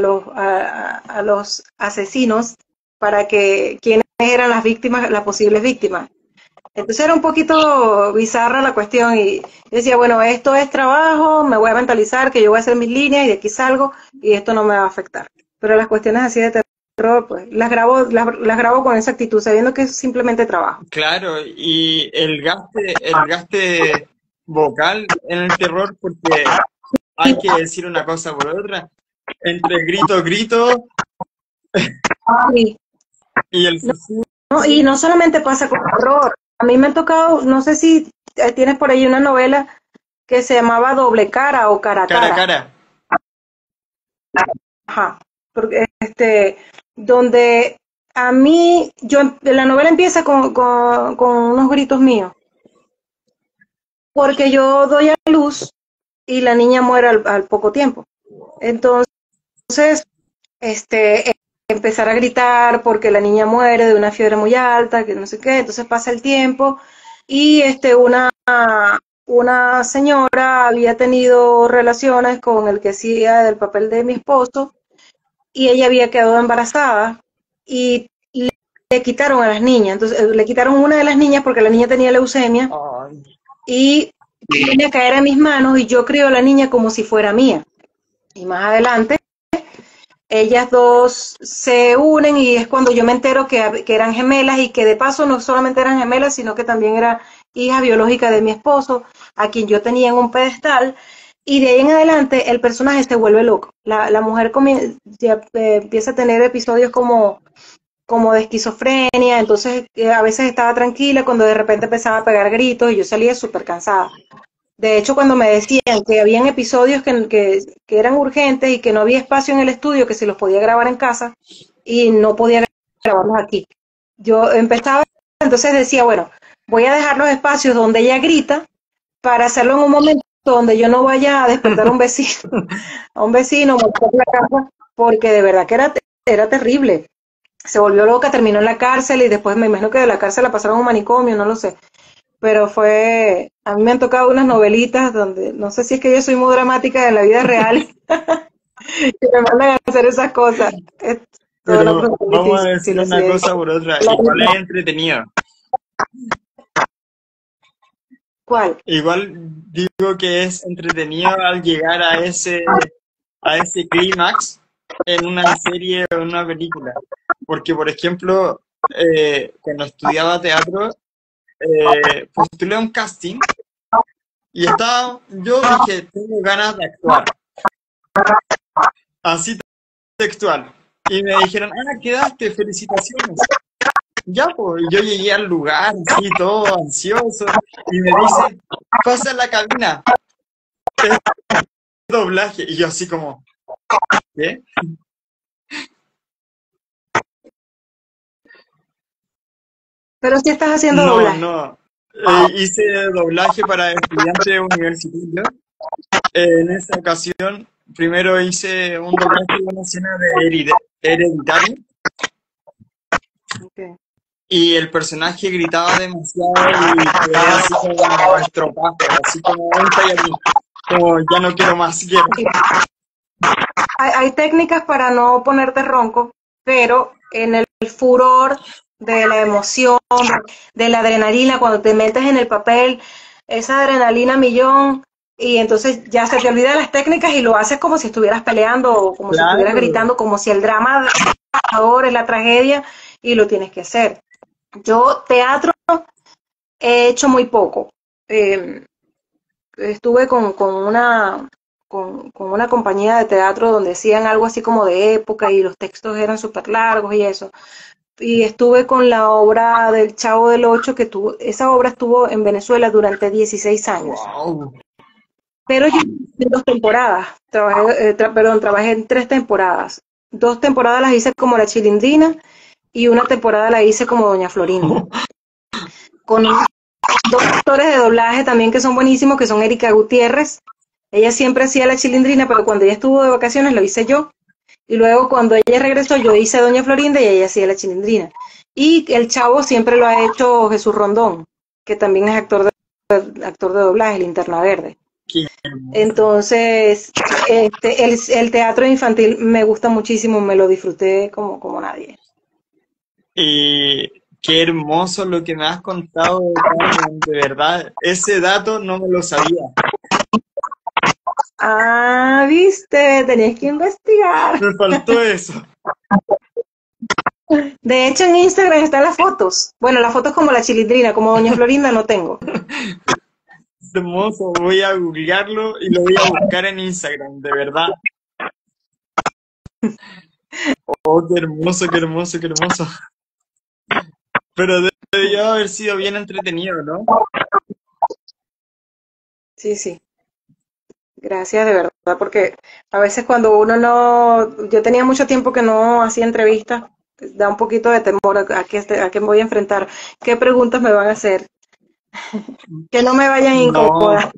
los asesinos para que quiénes eran las víctimas, las posibles víctimas. Entonces era un poquito bizarra la cuestión y yo decía, bueno, esto es trabajo, me voy a mentalizar que yo voy a hacer mis líneas y de aquí salgo y esto no me va a afectar. Pero las cuestiones así de terror, pues las grabo con esa actitud, sabiendo que es simplemente trabajo. Claro, y el gaste vocal en el terror, porque hay que decir una cosa por otra. Entre grito Y, y el susurro, no, y no solamente pasa con terror, a mí me han tocado, no sé si tienes por ahí una novela que se llamaba Doble Cara o Cara a cara a Cara. cara. Ajá, porque donde a mí, la novela empieza con unos gritos míos, porque yo doy a luz y la niña muere al poco tiempo. Entonces, este, empezar a gritar porque la niña muere de una fiebre muy alta, que no sé qué, entonces pasa el tiempo y una señora había tenido relaciones con el que hacía el papel de mi esposo y ella había quedado embarazada y le quitaron a las niñas, entonces le quitaron una de las niñas porque la niña tenía leucemia Ay, y viene a caer en mis manos y yo crio a la niña como si fuera mía. Y más adelante ellas dos se unen y es cuando yo me entero que eran gemelas y que de paso no solamente eran gemelas, sino que también era hija biológica de mi esposo, a quien yo tenía en un pedestal. Y de ahí en adelante el personaje se vuelve loco. La mujer empieza a tener episodios como de esquizofrenia, entonces a veces estaba tranquila cuando de repente empezaba a pegar gritos y yo salía súper cansada. De hecho, cuando me decían que habían episodios que eran urgentes y que no había espacio en el estudio, que se los podía grabar en casa y no podía grabarlos aquí. Yo empezaba, entonces decía, bueno, voy a dejar los espacios donde ella grita para hacerlo en un momento donde yo no vaya a despertar a un vecino, la casa, porque de verdad que era terrible. Se volvió loca, terminó en la cárcel y después me imagino que de la cárcel la pasaron a un manicomio, no lo sé, pero a mí me han tocado unas novelitas donde, no sé si es que yo soy muy dramática en la vida real, que me mandan a hacer esas cosas. Es toda una pero cosa vamos a difícil, decir así una es. cosa por otra. Igual es entretenido. ¿Cuál? Igual digo que es entretenido al llegar a ese clímax en una serie o en una película. Porque, por ejemplo, cuando estudiaba teatro, postulé a un casting y yo dije, tengo ganas de actuar, así textual. Y me dijeron, quedaste, felicitaciones. Ya, pues, yo llegué al lugar, así, todo ansioso, y me dicen, pasa a la cabina, es doblaje. Y yo así como, ¿qué? Pero sí estás haciendo No, doblaje. no. Hice doblaje para estudiantes universitarios. En esta ocasión, primero hice un doblaje de una escena de Hereditario Okay. y el personaje gritaba demasiado y fue así como estropajo, así como un Saiyajin, como ya no quiero más guerra. Hay técnicas para no ponerte ronco, pero en el furor de la emoción, de la adrenalina, cuando te metes en el papel, esa adrenalina millón, y entonces ya se te olvidan las técnicas y lo haces como si estuvieras peleando o como si estuvieras Claro, gritando, como si el drama es la tragedia y lo tienes que hacer. Yo teatro he hecho muy poco. estuve con una compañía de teatro donde hacían algo así como de época y los textos eran súper largos y eso. Y estuve con la obra del Chavo del Ocho, esa obra estuvo en Venezuela durante 16 años. Wow. Pero yo en 2 temporadas, trabajé en 3 temporadas. 2 temporadas las hice como la Chilindrina y una temporada la hice como Doña Florinda. Con 2 actores de doblaje también que son buenísimos, que son Erika Gutiérrez. Ella siempre hacía la Chilindrina, pero cuando ella estuvo de vacaciones lo hice yo. Y luego cuando ella regresó yo hice a Doña Florinda y ella hacía la Chilindrina. Y el Chavo siempre lo ha hecho Jesús Rondón, que también es actor de doblaje, Linterna Verde. Qué hermoso. Entonces, el teatro infantil me gusta muchísimo, me lo disfruté como nadie. Y qué hermoso lo que me has contado, Carmen, de verdad. Ese dato no me lo sabía. Ah, viste, tenías que investigar. Me faltó eso. De hecho, en Instagram están las fotos. Bueno, las fotos como la Chilindrina, como Doña Florinda no tengo. Hermoso, voy a googlearlo y lo voy a buscar en Instagram, de verdad. Oh, qué hermoso, qué hermoso, qué hermoso. Pero debió haber sido bien entretenido, ¿no? Sí, sí. Gracias de verdad, porque a veces cuando uno no, yo tenía mucho tiempo que no hacía entrevistas, da un poquito de temor a qué me voy a enfrentar, qué preguntas me van a hacer, que no me vayan a No, incomodar.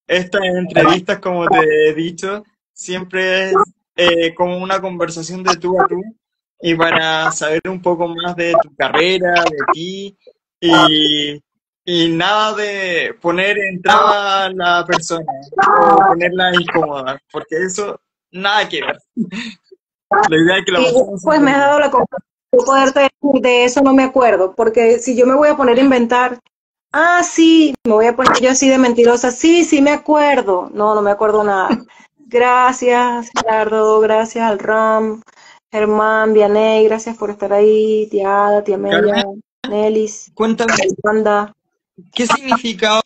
estas entrevistas, como te he dicho, siempre es como una conversación de tú a tú y para saber un poco más de tu carrera, de ti y, y nada de poner en traba a la persona o ponerla incómoda, porque eso nada que ver. La idea es que la Y pasemos pues súper me has bien. dado la confianza de poderte decir, de eso no me acuerdo, porque si yo me voy a poner a inventar, ah, sí, me voy a poner yo así de mentirosa, sí, sí me acuerdo, no, no me acuerdo nada. Gracias, Gerardo, gracias al Ram, Germán, Vianey, gracias por estar ahí, tía Ada, tía Mella, Carmen, Nelis, cuéntame, Wanda. ¿qué significado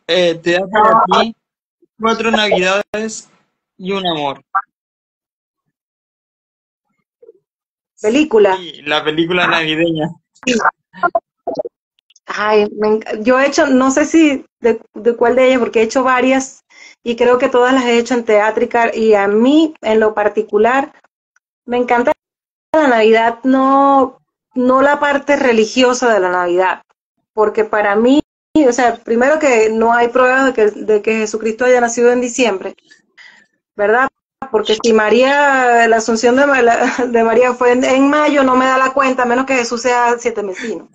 te da para ti 4 Navidades y un amor? Película. Sí, la película navideña. Ay, yo he hecho, no sé si de cuál de ellas, porque he hecho varias y creo que todas las he hecho en teátrica y a mí en lo particular me encanta la Navidad, no la parte religiosa de la Navidad, porque para mí, o sea, primero que no hay pruebas de que Jesucristo haya nacido en diciembre, ¿verdad? Porque si María, la asunción de María fue en mayo, no me da la cuenta, a menos que Jesús sea siete mesino.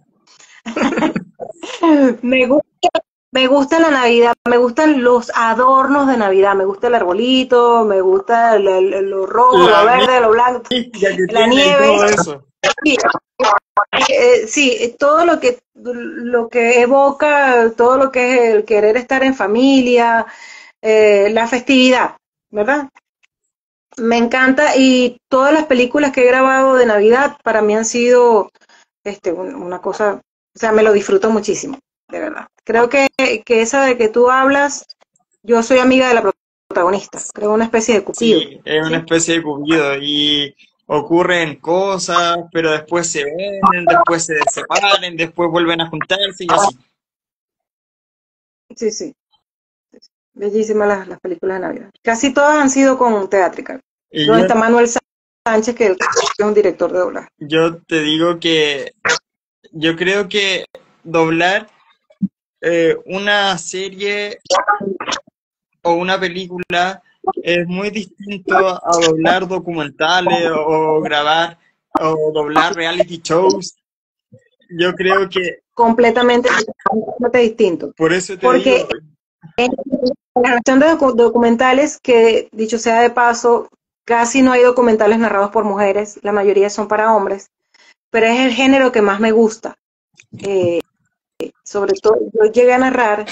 Me gusta, me gusta la Navidad, me gustan los adornos de Navidad, me gusta el arbolito, me gusta lo rojo, lo La verde, lo blanco, mística que la tiene y nieve. todo eso. Sí, sí, todo lo que evoca, todo lo que es el querer estar en familia, la festividad, ¿verdad? Me encanta y todas las películas que he grabado de Navidad para mí han sido una cosa, o sea, me lo disfruto muchísimo, de verdad. Creo que esa de que tú hablas, yo soy amiga de la protagonista, creo una especie de Cupido, Sí, es una ¿sí? especie de cupido y ocurren cosas, pero después se ven, después se separan, después vuelven a juntarse y así. Sí, sí, bellísimas las películas de Navidad. Casi todas han sido con teátrica, Y donde está Manuel Sánchez, que es un director de doblaje. yo te digo que yo creo que doblar una serie o una película es muy distinto a doblar documentales o grabar o doblar reality shows. Yo creo que Completamente, completamente distinto. por eso te Porque digo, en la relación de documentales, que dicho sea de paso, casi no hay documentales narrados por mujeres, la mayoría son para hombres, pero es el género que más me gusta. Sobre todo, yo llegué a narrar,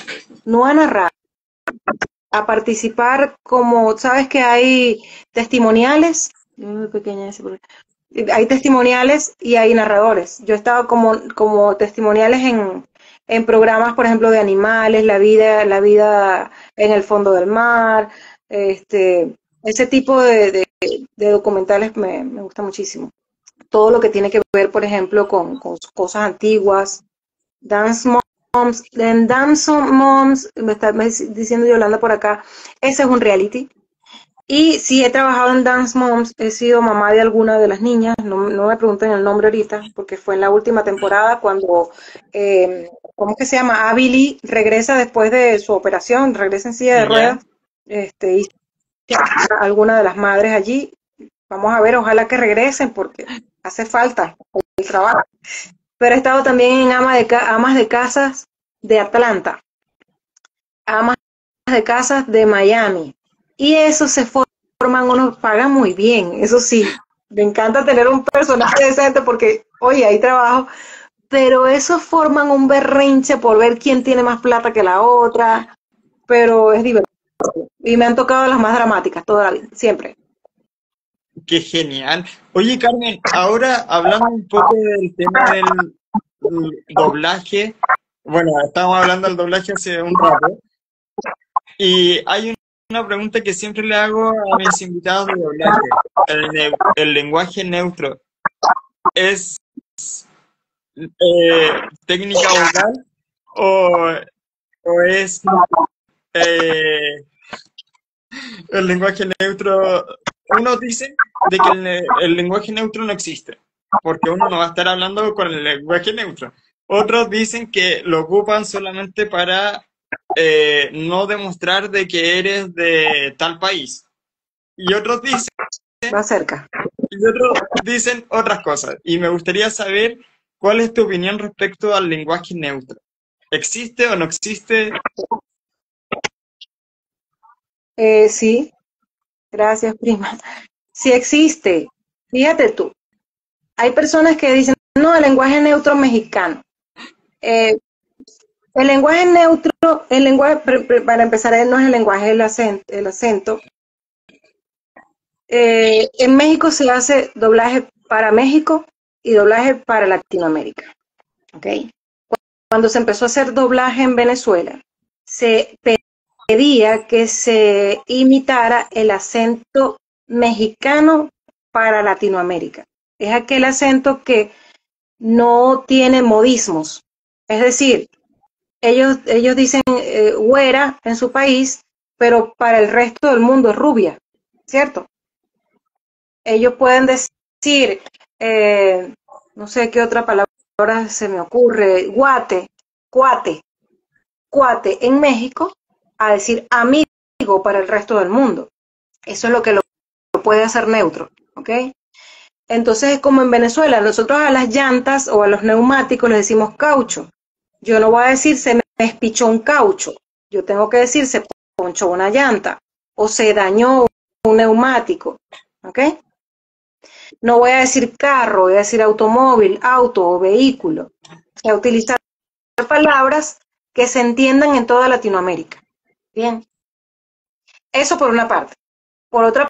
no a narrar, a participar como, sabes que hay testimoniales, muy pequeña hay testimoniales y hay narradores. Yo estaba como testimoniales en programas, por ejemplo, de animales, la vida en el fondo del mar, ese tipo de documentales me gusta muchísimo. Todo lo que tiene que ver, por ejemplo, con cosas antiguas. Dance Moms, en Dance Moms, me está diciendo Yolanda por acá, ese es un reality. Y sí he trabajado en Dance Moms, he sido mamá de alguna de las niñas, no me pregunten el nombre ahorita, porque fue en la última temporada cuando, ¿cómo es que se llama? Abby Lee regresa después de su operación, regresa en silla de ¿Ya? ruedas, y alguna de las madres allí. Vamos a ver, ojalá que regresen porque hace falta el trabajo. Pero he estado también en amas de casas de Atlanta, amas de casas de Miami. Y eso se forman, unos pagan muy bien, eso sí. Me encanta tener un personaje decente porque, oye, hay trabajo, pero esos forman un berrinche por ver quién tiene más plata que la otra, pero es divertido. Y me han tocado las más dramáticas toda la vida, siempre. Qué genial. Oye, Carmen, ahora hablando un poco del tema del doblaje, bueno, estábamos hablando del doblaje hace un rato, y hay una pregunta que siempre le hago a mis invitados de doblaje. ¿El lenguaje neutro es técnica vocal o, o es eh, el lenguaje neutro? Unos dicen de que el lenguaje neutro no existe, porque uno no va a estar hablando con el lenguaje neutro. Otros dicen que lo ocupan solamente para no demostrar de que eres de tal país. Y otros dicen, Va cerca. y otros dicen otras cosas. Y me gustaría saber cuál es tu opinión respecto al lenguaje neutro. ¿Existe o no existe? Sí, gracias, prima. Sí existe. Fíjate tú. Hay personas que dicen, no, el lenguaje neutro mexicano. Eh, el lenguaje neutro, para empezar, no es el lenguaje, el acento. En México se hace doblaje para México y doblaje para Latinoamérica. ¿Okay? Cuando se empezó a hacer doblaje en Venezuela, se pedía que se imitara el acento mexicano para Latinoamérica. Es aquel acento que no tiene modismos. Es decir, ellos dicen güera en su país, pero para el resto del mundo es rubia, ¿cierto? Ellos pueden decir, no sé qué otra palabra se me ocurre, cuate, cuate en México, a decir amigo para el resto del mundo. Eso es lo que lo puede hacer neutro, ¿ok? Entonces es como en Venezuela, nosotros a las llantas o a los neumáticos les decimos caucho. Yo no voy a decir se me espichó un caucho, yo tengo que decir se ponchó una llanta o se dañó un neumático, ¿ok? No voy a decir carro, voy a decir automóvil, auto o vehículo. O sea, utilizar palabras que se entiendan en toda Latinoamérica. Bien, eso por una parte. Por otra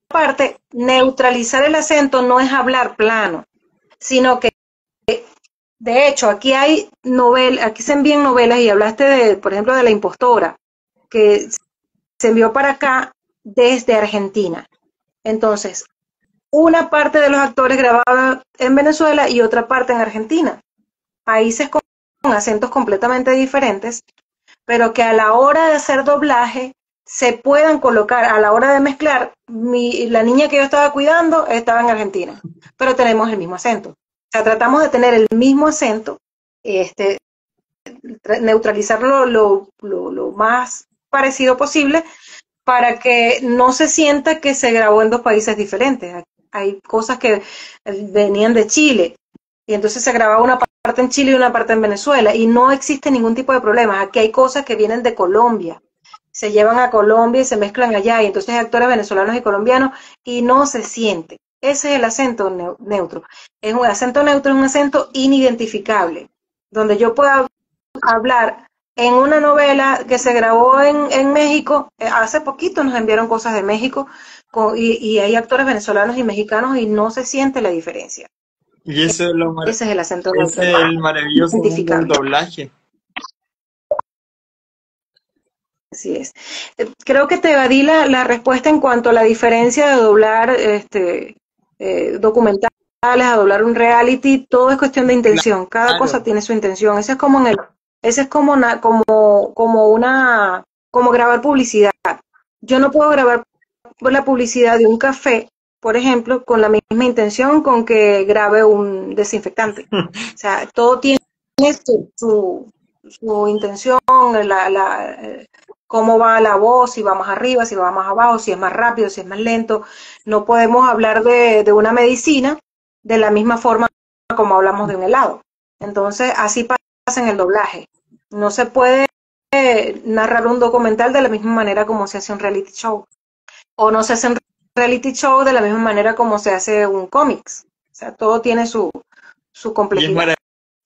parte, neutralizar el acento no es hablar plano, sino que, de hecho, aquí se envían novelas y hablaste de, por ejemplo, de La Impostora, que se envió para acá desde Argentina. Entonces, una parte de los actores grababan en Venezuela y otra parte en Argentina. Países con acentos completamente diferentes, pero que a la hora de hacer doblaje se puedan colocar, a la hora de mezclar, la niña que yo estaba cuidando estaba en Argentina, pero tenemos el mismo acento. O sea, tratamos de tener el mismo acento, neutralizarlo lo más parecido posible para que no se sienta que se grabó en dos países diferentes. Hay cosas que venían de Chile y entonces se grababa una parte en Chile y una parte en Venezuela y no existe ningún tipo de problema. Aquí hay cosas que vienen de Colombia, se llevan a Colombia y se mezclan allá y entonces hay actores venezolanos y colombianos y no se siente. Ese es el acento neutro. Es un acento neutro, es un acento inidentificable, donde yo pueda hablar en una novela que se grabó en México, hace poquito nos enviaron cosas de México y hay actores venezolanos y mexicanos y no se siente la diferencia. Y eso es Ese es el acento ese neutro, es el maravilloso mundo del identificable. doblaje. Así es. Creo que te evadí la respuesta en cuanto a la diferencia de doblar documentales a doblar un reality. Todo es cuestión de intención. Cada cosa Claro. tiene su intención. Ese es como como grabar publicidad. Yo no puedo grabar la publicidad de un café, por ejemplo, con la misma intención con que grabe un desinfectante. O sea, todo tiene su intención, cómo va la voz, si va más arriba, si va más abajo, si es más rápido, si es más lento. No podemos hablar de una medicina de la misma forma como hablamos de un helado. Entonces, así pasa en el doblaje. No se puede narrar un documental de la misma manera como se hace un reality show. O no se hace un reality show de la misma manera como se hace un cómics. O sea, todo tiene su Y es complejidad.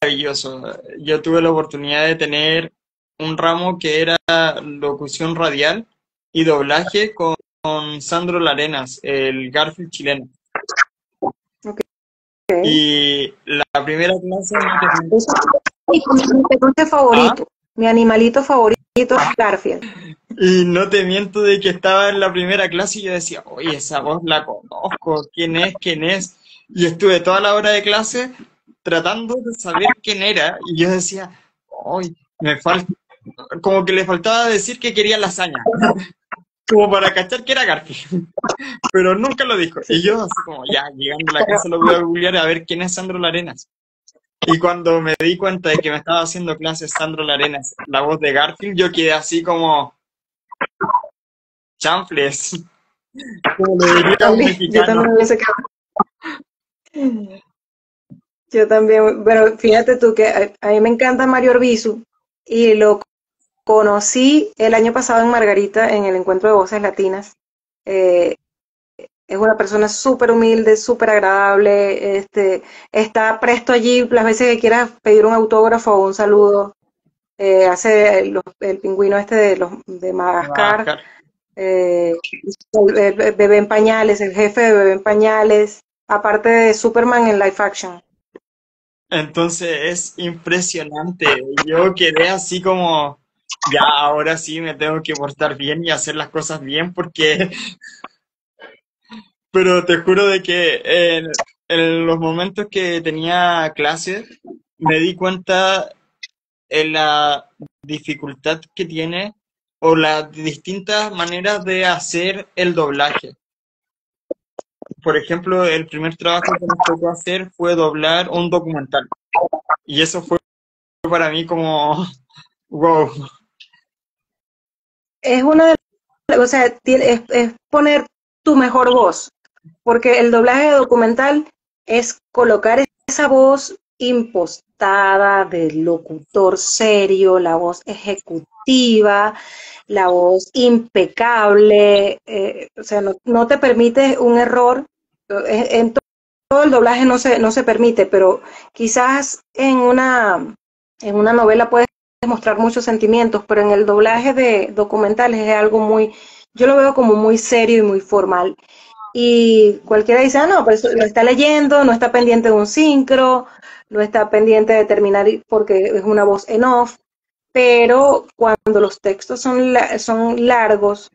maravilloso. Yo tuve la oportunidad de tener un ramo que era locución radial y doblaje con Sandro Larenas, el Garfield chileno. Okay. Y la primera clase no te... Eso es mi peluche ¿Ah? favorito. Mi animalito favorito es Garfield. Y no te miento de que estaba en la primera clase y yo decía, oye, esa voz la conozco, ¿quién es? ¿Quién es? Y estuve toda la hora de clase tratando de saber quién era y yo decía, oye, me falta, como que le faltaba decir que quería lasaña, como para cachar que era Garfield, pero nunca lo dijo. Sí, Y yo así como, ya, llegando a la casa lo voy a googlear a ver quién es Sandro Larenas. Y cuando me di cuenta de que me estaba haciendo clases Sandro Larenas, la voz de Garfield, yo quedé así como, chanfles. Como le diría un yo mexicano. también hubiese quedado. Yo también, pero fíjate tú que a mí me encanta Mario Orbizu y lo conocí el año pasado en Margarita en el encuentro de voces latinas. Eh, es una persona súper humilde, súper agradable, está presto allí las veces que quieras pedir un autógrafo o un saludo. Hace el pingüino de Madagascar, Madagascar. el bebé en pañales, el jefe de bebé en pañales, aparte de Superman en live action. Entonces es impresionante. Yo quedé así como, ya ahora sí me tengo que portar bien y hacer las cosas bien porque, pero te juro de que en los momentos que tenía clase me di cuenta en la dificultad que tiene o las distintas maneras de hacer el doblaje. Por ejemplo, el primer trabajo que nos tocó hacer fue doblar un documental. Y eso fue para mí como, wow. Es una de o sea, es poner tu mejor voz, porque el doblaje documental es colocar esa voz impostada del locutor serio, la voz ejecutiva, la voz impecable, o sea, no te permite un error. En todo el doblaje no se permite, pero quizás en una novela puedes mostrar muchos sentimientos, pero en el doblaje de documentales es algo muy, yo lo veo como muy serio y muy formal. Y cualquiera dice, ah, no, pero eso lo está leyendo, no está pendiente de un sincro, no está pendiente de terminar porque es una voz en off, pero cuando los textos son largos,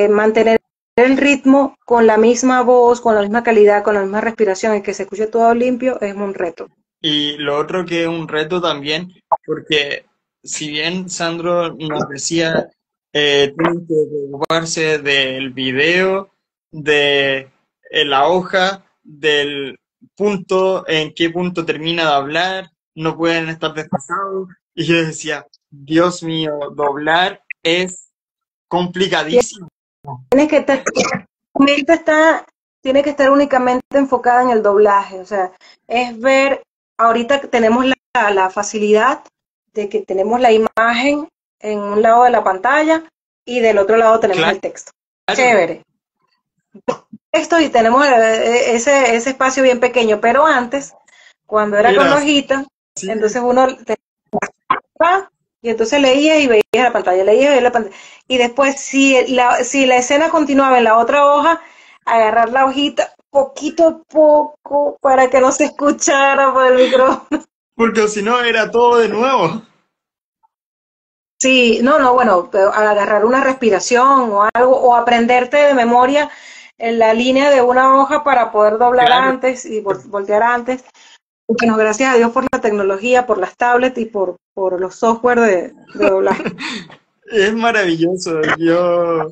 mantener el ritmo con la misma voz, con la misma calidad, con la misma respiración y que se escuche todo limpio es un reto. Y lo otro que es un reto también, porque si bien Sandro nos decía, tienen que preocuparse del video, de la hoja, del punto, en qué punto termina de hablar, no pueden estar desfasados. Y yo decía, Dios mío, doblar es complicadísimo. Tienes que estar, tu mente tiene que estar únicamente enfocada en el doblaje, o sea, es ver, ahorita que tenemos la facilidad de que tenemos la imagen en un lado de la pantalla y del otro lado tenemos el texto. Claro, Chévere. Texto y tenemos ese espacio bien pequeño, pero antes, cuando era con era la así. hojita, entonces uno y entonces leía y veía la pantalla, leía y veía la pantalla. Y después, si la escena continuaba en la otra hoja, agarrar la hojita poquito a poco para que no se escuchara por el micrófono. Porque si no era todo de nuevo. Sí, no, bueno, pero al agarrar una respiración o algo, o aprenderte de memoria en la línea de una hoja para poder doblar Claro, antes y voltear antes. Bueno, gracias a Dios por la tecnología, por las tablets y por los software de doblaje. es maravilloso. Yo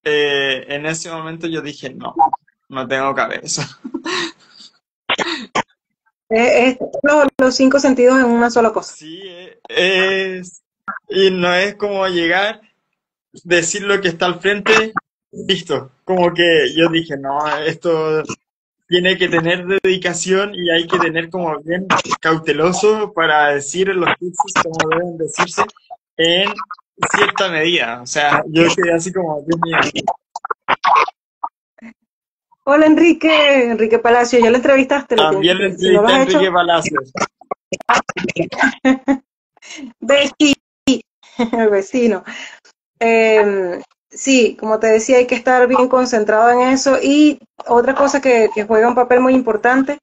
en ese momento yo dije, no, no tengo cabeza. Es los cinco sentidos en una sola cosa. Sí, y no es como llegar, decir lo que está al frente, listo. Como que yo dije, no, esto tiene que tener dedicación y hay que tener como bien cauteloso para decir los cursos como deben decirse en cierta medida. O sea, yo quedé así como, Dios mío, Hola Enrique, Enrique Palacio, ¿ya lo entrevistaste? también le Si no lo entrevisté a has Enrique hecho, Palacios. vecino, vecino. Sí, como te decía, hay que estar bien concentrado en eso y otra cosa que juega un papel muy importante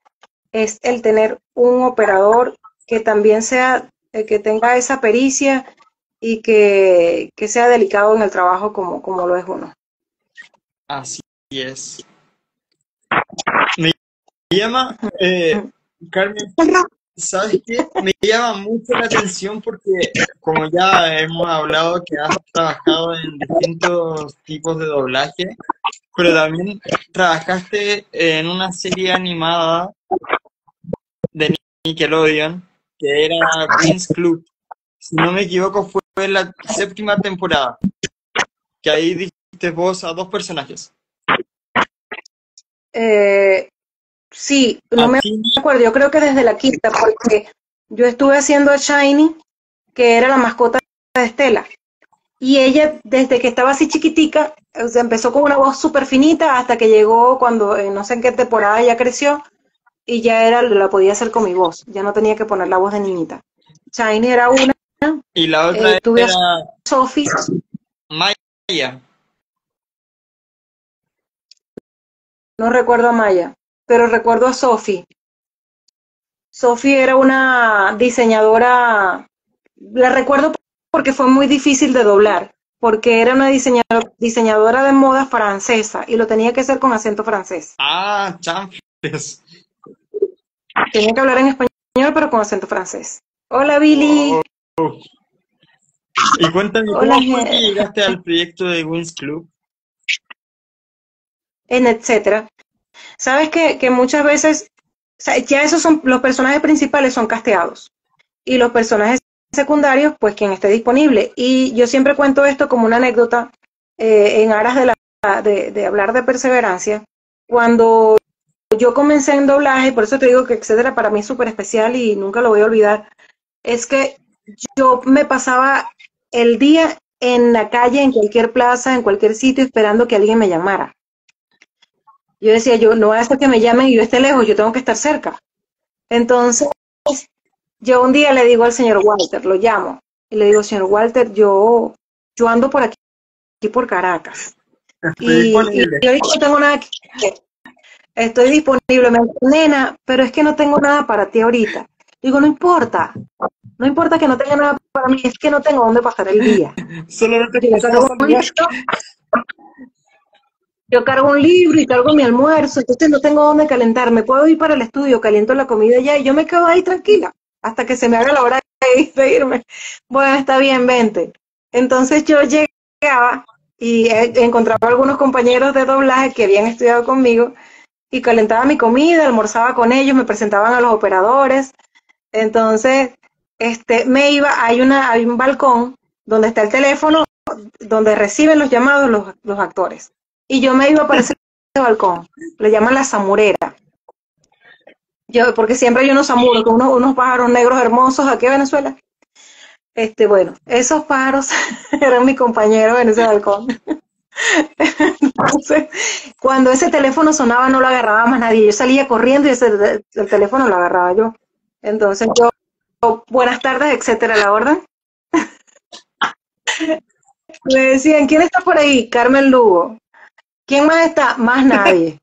es el tener un operador que también sea, que tenga esa pericia y que sea delicado en el trabajo como lo es uno. Así es. Me llama, Carmen, ¿sabes qué? Me llama mucho la atención porque, como ya hemos hablado, que has trabajado en distintos tipos de doblaje, pero también trabajaste en una serie animada de Nickelodeon que era Queen's Club. Si no me equivoco, fue la séptima temporada, que ahí diste voz a dos personajes, Eh, sí, no a me Timmy. acuerdo, yo creo que desde la quinta, porque yo estuve haciendo a Shiny, que era la mascota de Estela. Y ella, desde que estaba así chiquitica, o sea, empezó con una voz súper finita hasta que llegó cuando, no sé en qué temporada ya creció y ya era, la podía hacer con mi voz. Ya no tenía que poner la voz de niñita. Shiny era una, Y la otra tuve a era Sophie, Maya. no recuerdo a Maya, pero recuerdo a Sophie. Sophie era una diseñadora, la recuerdo porque fue muy difícil de doblar, porque era una diseñadora de moda francesa y lo tenía que hacer con acento francés. Ah, chanfles. Tenía que hablar en español, pero con acento francés. Hola, Billy. Wow. Y cuéntame, Hola, ¿cómo fue que llegaste al proyecto de Wings Club? en etcétera. Sabes que muchas veces, o sea, ya esos son, los personajes principales son casteados. Y los personajes secundarios, pues quien esté disponible. Y yo siempre cuento esto como una anécdota en aras de hablar de perseverancia. Cuando yo comencé en doblaje, por eso te digo que etcétera para mí es súper especial y nunca lo voy a olvidar, es que yo me pasaba el día en la calle, en cualquier plaza, en cualquier sitio, esperando que alguien me llamara. Yo decía, yo no hace que me llamen y yo esté lejos, yo tengo que estar cerca. Entonces, yo un día le digo al señor Walter, lo llamo, y le digo, señor Walter, yo ando por aquí por Caracas. Estoy Y disponible. yo no tengo nada que hacer. Estoy disponible, me dice, nena, pero es que no tengo nada para ti ahorita. Digo, no importa, no importa que no tenga nada para mí, es que no tengo dónde pasar el día. Solo no te Yo pasó a cargo un saludar. libro, yo cargo un libro y cargo mi almuerzo, entonces no tengo dónde calentarme. Puedo ir para el estudio, caliento la comida ya y yo me quedo ahí tranquila hasta que se me haga la hora de irme. Bueno, está bien, vente. Entonces yo llegaba y encontraba algunos compañeros de doblaje que habían estudiado conmigo y calentaba mi comida, almorzaba con ellos, me presentaban a los operadores. Entonces, hay un balcón donde está el teléfono, donde reciben los llamados los actores. Y yo me iba para ese balcón, le llaman la samurera. Yo, porque siempre hay unos samuros, con unos pájaros negros hermosos aquí en Venezuela. Bueno, esos pájaros eran mis compañeros en ese balcón. Entonces, cuando ese teléfono sonaba no lo agarraba más nadie. Yo salía corriendo y el teléfono lo agarraba yo. Entonces yo, buenas tardes, etcétera, la orden. Me decían, ¿quién está por ahí? Carmen Lugo. ¿Quién más está? Más nadie.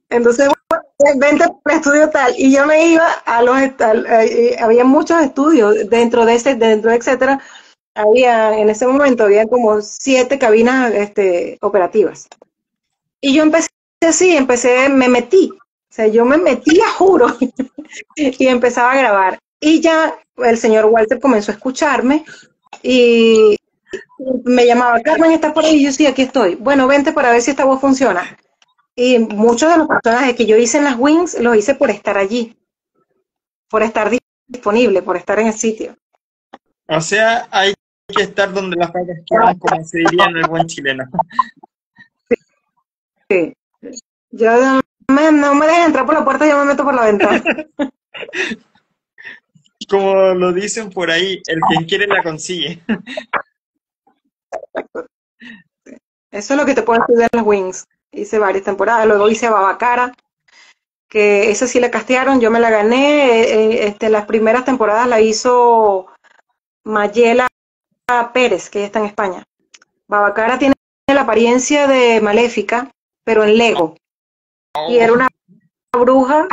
Entonces, bueno, vente por el estudio tal. Y yo me iba a había muchos estudios dentro de etcétera. en ese momento había como 7 cabinas operativas. Y yo empecé así, me metí. O sea, yo me metía, juro, y empezaba a grabar. Y ya el señor Walter comenzó a escucharme y me llamaba, Carmen, ¿estás por ahí? Y yo sí, aquí estoy. Bueno, vente para ver si esta voz funciona. Y muchos de los personajes que yo hice en las Wings los hice por estar allí, por estar disponible, por estar en el sitio. O sea, hay que estar donde las patas quedan, como se diría en el buen chileno. Sí. Yo no me dejes entrar por la puerta, yo me meto por la ventana. Como lo dicen por ahí, el quien quiere la consigue. Eso es lo que te puedo decir de las Wings. Hice varias temporadas, luego hice a Babacara, que esa sí la castearon, yo me la gané. Las primeras temporadas la hizo Mayela Pérez, que ella está en España. Babacara tiene la apariencia de Maléfica, pero en Lego. Y era una bruja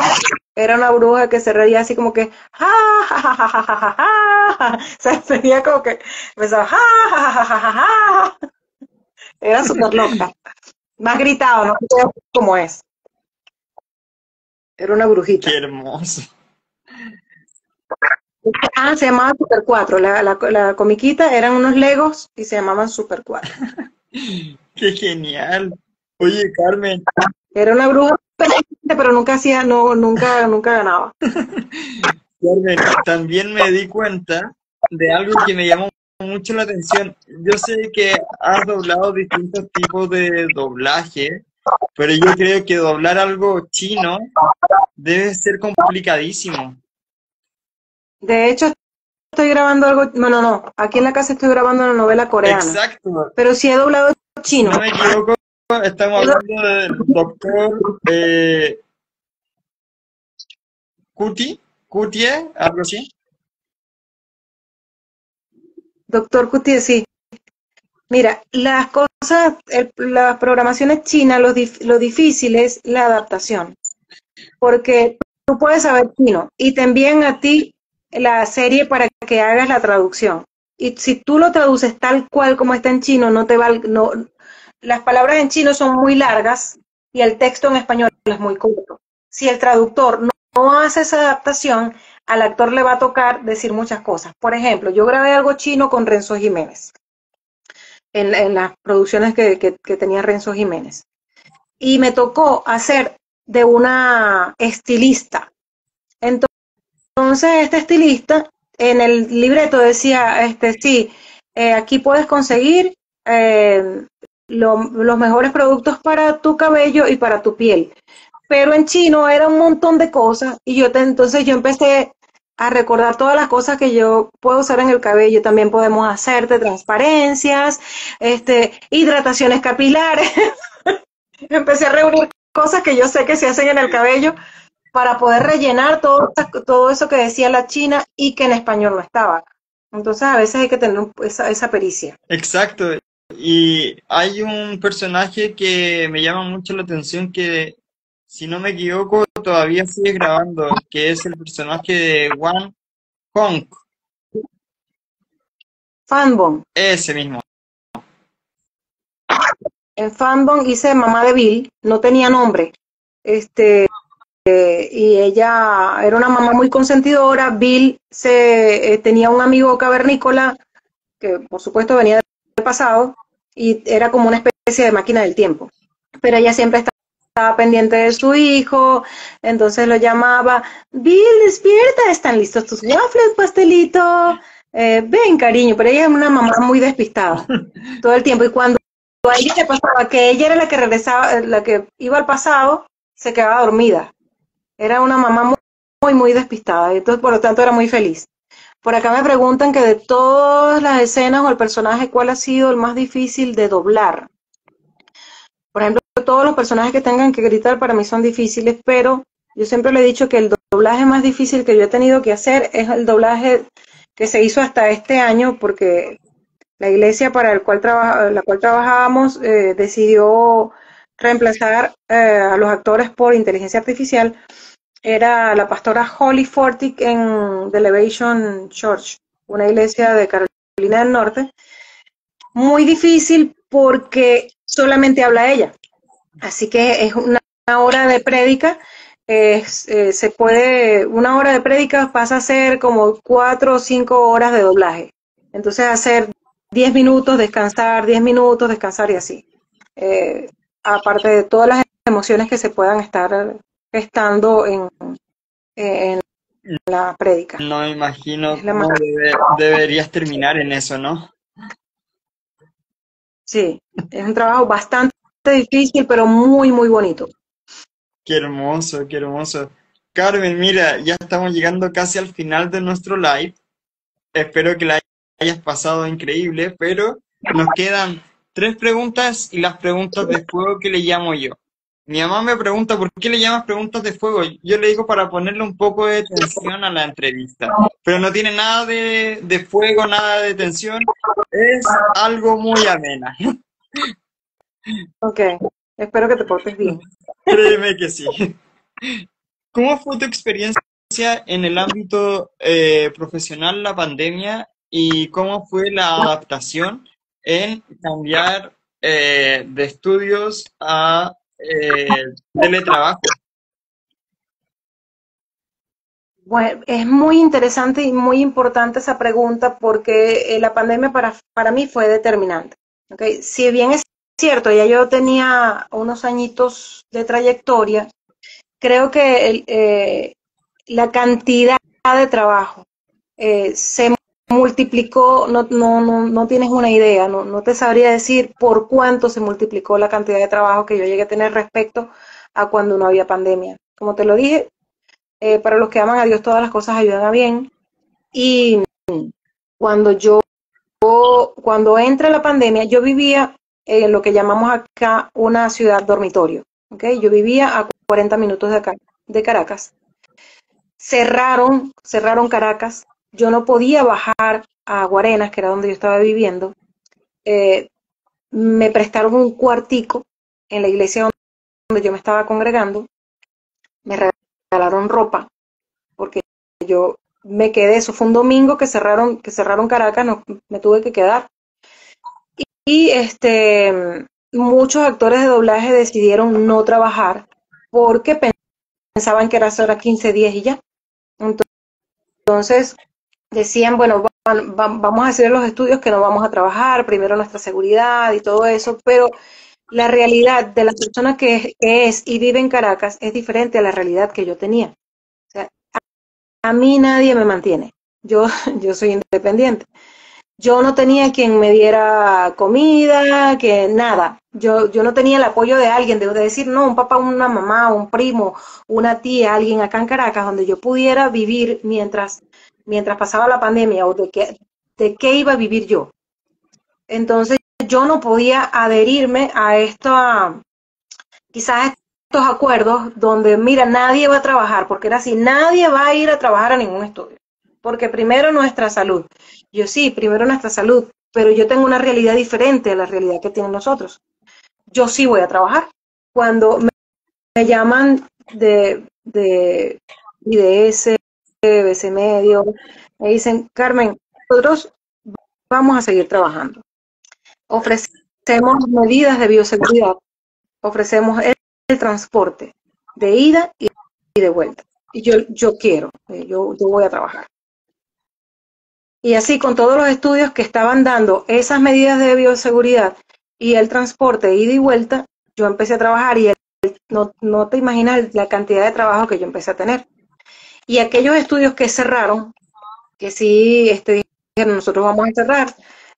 que se reía así como que ja, ja, ja, ja, ja, ja, ja, ja. O sea, sería como que empezaba ja, ja, ja, ja, ja, ja. Era súper loca. Más gritado, no sé cómo es. Era una Qué brujita. hermoso. Ah, se llamaba Super 4. La comiquita eran unos Legos y se llamaban Super 4. Qué genial. Oye, Carmen, Era una bruja, pero nunca hacía, no, nunca ganaba. Carmen, también me di cuenta de algo que me llamó mucho la atención. Yo sé que has doblado distintos tipos de doblaje, pero yo creo que doblar algo chino debe ser complicadísimo. De hecho, estoy grabando algo, bueno, no, aquí en la casa estoy grabando una novela coreana, Exacto. pero sí he doblado Si chino. no me equivoco, estamos hablando del doctor Cutie, algo así. Doctor Cutie, sí. Mira, las cosas, las programaciones chinas, lo difícil es la adaptación, porque tú puedes saber chino y te envían a ti la serie para que hagas la traducción. Y si tú lo traduces tal cual como está en chino, no te va, no, las palabras en chino son muy largas y el texto en español es muy corto. Si el traductor no hace esa adaptación, al actor le va a tocar decir muchas cosas. Por ejemplo, yo grabé algo chino con Renzo Jiménez en las producciones que tenía Renzo Jiménez. Y me tocó hacer de una estilista. Entonces, este estilista en el libreto decía, sí, aquí puedes conseguir los mejores productos para tu cabello y para tu piel. Pero en chino era un montón de cosas y entonces yo empecé a recordar todas las cosas que yo puedo usar en el cabello. También podemos hacerte transparencias, hidrataciones capilares. Empecé a reunir cosas que yo sé que se hacen en el cabello para poder rellenar todo eso que decía la China y que en español no estaba. Entonces a veces hay que tener esa pericia. Exacto. Y hay un personaje que me llama mucho la atención que, si no me equivoco, todavía sigue grabando, que es el personaje de Wang Hong. Fanbon. Ese mismo. En Fanbon hice mamá de Bill, no tenía nombre. Y ella era una mamá muy consentidora. Bill tenía un amigo cavernícola que por supuesto venía del pasado y era como una especie de máquina del tiempo. Pero ella siempre estaba pendiente de su hijo, entonces lo llamaba, Bill, despierta, ¿están listos tus waffles, pastelito? Ven, cariño, pero ella es una mamá muy despistada todo el tiempo y cuando a ella le pasaba que ella era la que regresaba, la que iba al pasado, se quedaba dormida. Era una mamá muy despistada y entonces por lo tanto era muy feliz. Por acá me preguntan que de todas las escenas o el personaje, ¿cuál ha sido el más difícil de doblar? Por ejemplo, todos los personajes que tengan que gritar para mí son difíciles, pero yo siempre le he dicho que el doblaje más difícil que yo he tenido que hacer es el doblaje que se hizo hasta este año, porque la iglesia para la cual trabajábamos decidió reemplazar a los actores por inteligencia artificial. Era la pastora Holly Fortick en The Elevation Church, una iglesia de Carolina del Norte, muy difícil porque solamente habla ella. Así que es una hora de prédica, una hora de prédica pasa a ser como 4 o 5 horas de doblaje. Entonces hacer 10 minutos, descansar, 10 minutos, descansar y así. Aparte de todas las emociones que se puedan estar gestando en la prédica. No me imagino cómo deberías terminar en eso, ¿no? Sí, es un trabajo bastante difícil, pero muy, muy bonito. Qué hermoso, qué hermoso. Carmen, mira, ya estamos llegando casi al final de nuestro live. Espero que la hayas pasado increíble, pero nos quedan 3 preguntas y las preguntas de fuego que le llamo yo. Mi mamá me pregunta por qué le llamas preguntas de fuego. Yo le digo para ponerle un poco de tensión a la entrevista, pero no tiene nada de fuego, nada de tensión. Es algo muy amena. Ok, espero que te portes bien. Créeme que sí. ¿Cómo fue tu experiencia en el ámbito profesional la pandemia y cómo fue la adaptación en cambiar de estudios a teletrabajo? Bueno, es muy interesante y muy importante esa pregunta porque la pandemia para mí fue determinante. ¿Okay? Si bien es cierto, ya yo tenía unos añitos de trayectoria, creo que la cantidad de trabajo se multiplicó, no tienes una idea, no te sabría decir por cuánto se multiplicó la cantidad de trabajo que yo llegué a tener respecto a cuando no había pandemia. Como te lo dije, para los que aman a Dios todas las cosas ayudan a bien. Y cuando cuando entra la pandemia, yo vivía en lo que llamamos acá una ciudad dormitorio. ¿Okay? Yo vivía a 40 minutos de acá, de Caracas. Cerraron Caracas. Yo no podía bajar a Guarenas, que era donde yo estaba viviendo. Eh, Me prestaron un cuartico en la iglesia donde yo me estaba congregando. Me regalaron ropa porque yo me quedé, eso fue un domingo que cerraron Caracas, no, me tuve que quedar. Y muchos actores de doblaje decidieron no trabajar porque pensaban que era solo 15 días y ya. Entonces decían, bueno, vamos a hacer los estudios que no vamos a trabajar, primero nuestra seguridad y todo eso, pero la realidad de la persona que es y vive en Caracas es diferente a la realidad que yo tenía. O sea, a mí nadie me mantiene. Yo, yo soy independiente. Yo no tenía quien me diera comida, que nada. Yo no tenía el apoyo de alguien, de decir, no, un papá, una mamá, un primo, una tía, alguien acá en Caracas, donde yo pudiera vivir mientras pasaba la pandemia o de qué iba a vivir yo. Entonces yo no podía adherirme a quizás estos acuerdos donde, mira, nadie va a trabajar, porque era así, nadie va a ir a trabajar a ningún estudio, porque primero nuestra salud. Yo sí, primero nuestra salud, pero yo tengo una realidad diferente a la realidad que tienen nosotros. Yo sí voy a trabajar. Cuando me llaman de IDS, BC Medio, me dicen, Carmen, nosotros vamos a seguir trabajando. Ofrecemos medidas de bioseguridad, ofrecemos el transporte de ida y de vuelta. Y yo quiero, yo voy a trabajar. Y así con todos los estudios que estaban dando esas medidas de bioseguridad y el transporte de ida y vuelta, yo empecé a trabajar y no te imaginas la cantidad de trabajo que yo empecé a tener. Y aquellos estudios que cerraron, que sí dijeron, nosotros vamos a cerrar,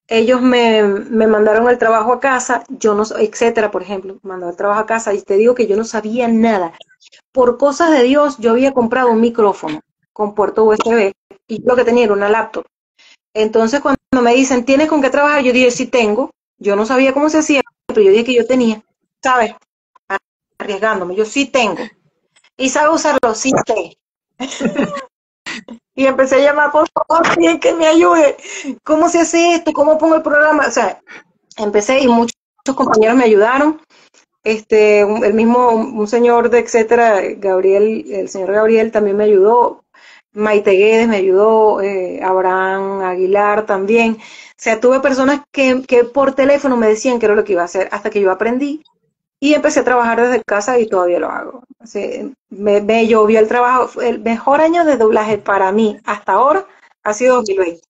ellos me mandaron el trabajo a casa, yo no, etcétera, por ejemplo, me mandó el trabajo a casa y te digo que yo no sabía nada. Por cosas de Dios, yo había comprado un micrófono con puerto USB y lo que tenía era una laptop. Entonces, cuando me dicen, ¿tienes con qué trabajar? Yo dije, sí tengo. Yo no sabía cómo se hacía, pero yo dije que yo tenía, ¿sabes? Arriesgándome, yo sí tengo. ¿Y sabe usarlo? Sí sé. Y empecé a llamar, por favor, alguien que me ayude. ¿Cómo se hace esto? ¿Cómo pongo el programa? O sea, empecé y muchos compañeros me ayudaron. El mismo, un señor de etcétera, Gabriel, el señor Gabriel también me ayudó. Maite Guedes me ayudó, Abraham Aguilar también. O sea, tuve personas que por teléfono me decían que era lo que iba a hacer, hasta que yo aprendí y empecé a trabajar desde casa y todavía lo hago. O sea, me llovió el trabajo. El mejor año de doblaje para mí hasta ahora ha sido 2020.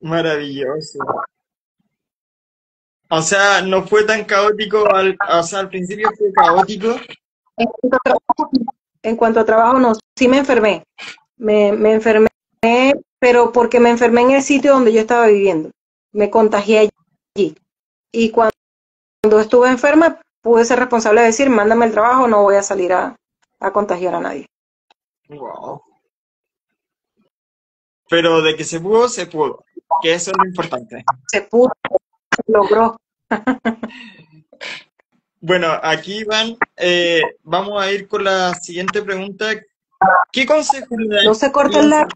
Maravilloso. O sea, no fue tan caótico, o sea, al principio fue caótico. En cuanto a trabajo, en cuanto a trabajo, no, sí me enfermé. Me enfermé, pero porque me enfermé en el sitio donde yo estaba viviendo. Me contagié allí. Y cuando estuve enferma, pude ser responsable de decir, mándame el trabajo, no voy a salir a contagiar a nadie. Wow. Pero de que se pudo, se pudo. Que eso es lo importante. Se pudo, se logró. Bueno, aquí van, vamos a ir con la siguiente pregunta. ¿Qué consejo le No se corta el darías?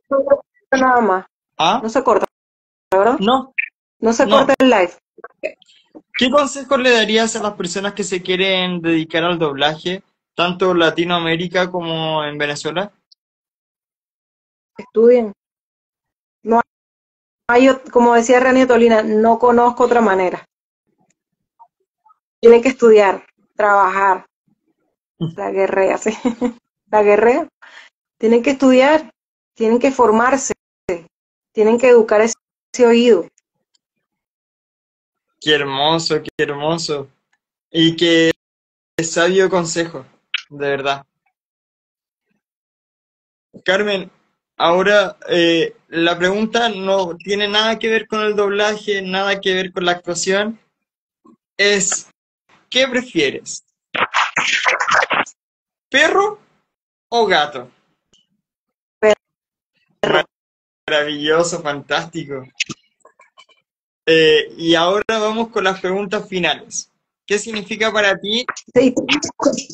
live, nada más. ¿Ah? No se corta, ¿verdad? No, No se no. corta el live. ¿Qué consejo le darías a las personas que se quieren dedicar al doblaje, tanto en Latinoamérica como en Venezuela? Estudien. No como decía Rani Tolina, no conozco otra manera. Tienen que estudiar, trabajar, la guerrea, sí. La guerrea. Tienen que estudiar, tienen que formarse, tienen que educar ese oído. Qué hermoso, qué hermoso. Y qué sabio consejo, de verdad. Carmen, ahora la pregunta no tiene nada que ver con el doblaje, nada que ver con la actuación. Es, ¿qué prefieres? ¿Perro o gato? Perro. Maravilloso, fantástico. Y ahora vamos con las preguntas finales. ¿Qué significa para ti? Sí,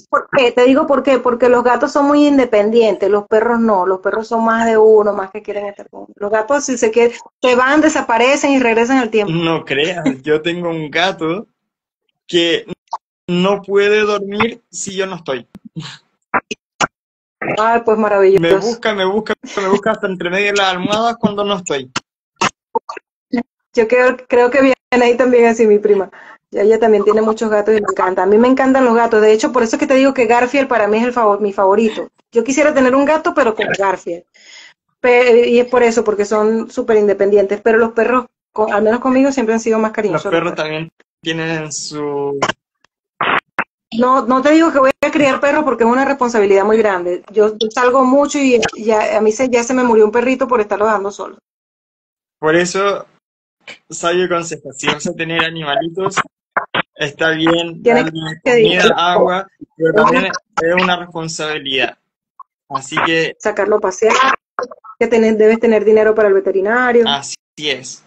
¿por qué? Te digo por qué, porque los gatos son muy independientes, los perros no, los perros son más de uno, más que quieren estar con uno. Los gatos si se quieren, se van, desaparecen y regresan al tiempo. No creas, yo tengo un gato que no puede dormir si yo no estoy. Ay, pues Me maravilloso. busca, me busca, me busca hasta entre medio de las almohadas cuando no estoy. Yo creo que viene ahí también así mi prima. Y ella también tiene muchos gatos y me encanta. A mí me encantan los gatos. De hecho, por eso es que te digo que Garfield para mí es mi favorito. Yo quisiera tener un gato, pero con Garfield. Y es por eso, porque son súper independientes. Pero los perros, al menos conmigo, siempre han sido más Los cariñosos los perros perros. también tienen su... No, no te digo que voy a criar perros porque es una responsabilidad muy grande. Yo salgo mucho y ya, a mí ya se me murió un perrito por estarlo dejando solo. Por eso, sabio consejo, si vas a tener animalitos, está bien Tienes darle que comida, dedicarle agua, pero también es una responsabilidad. Así que sacarlo a pasear, debes tener dinero para el veterinario. así es.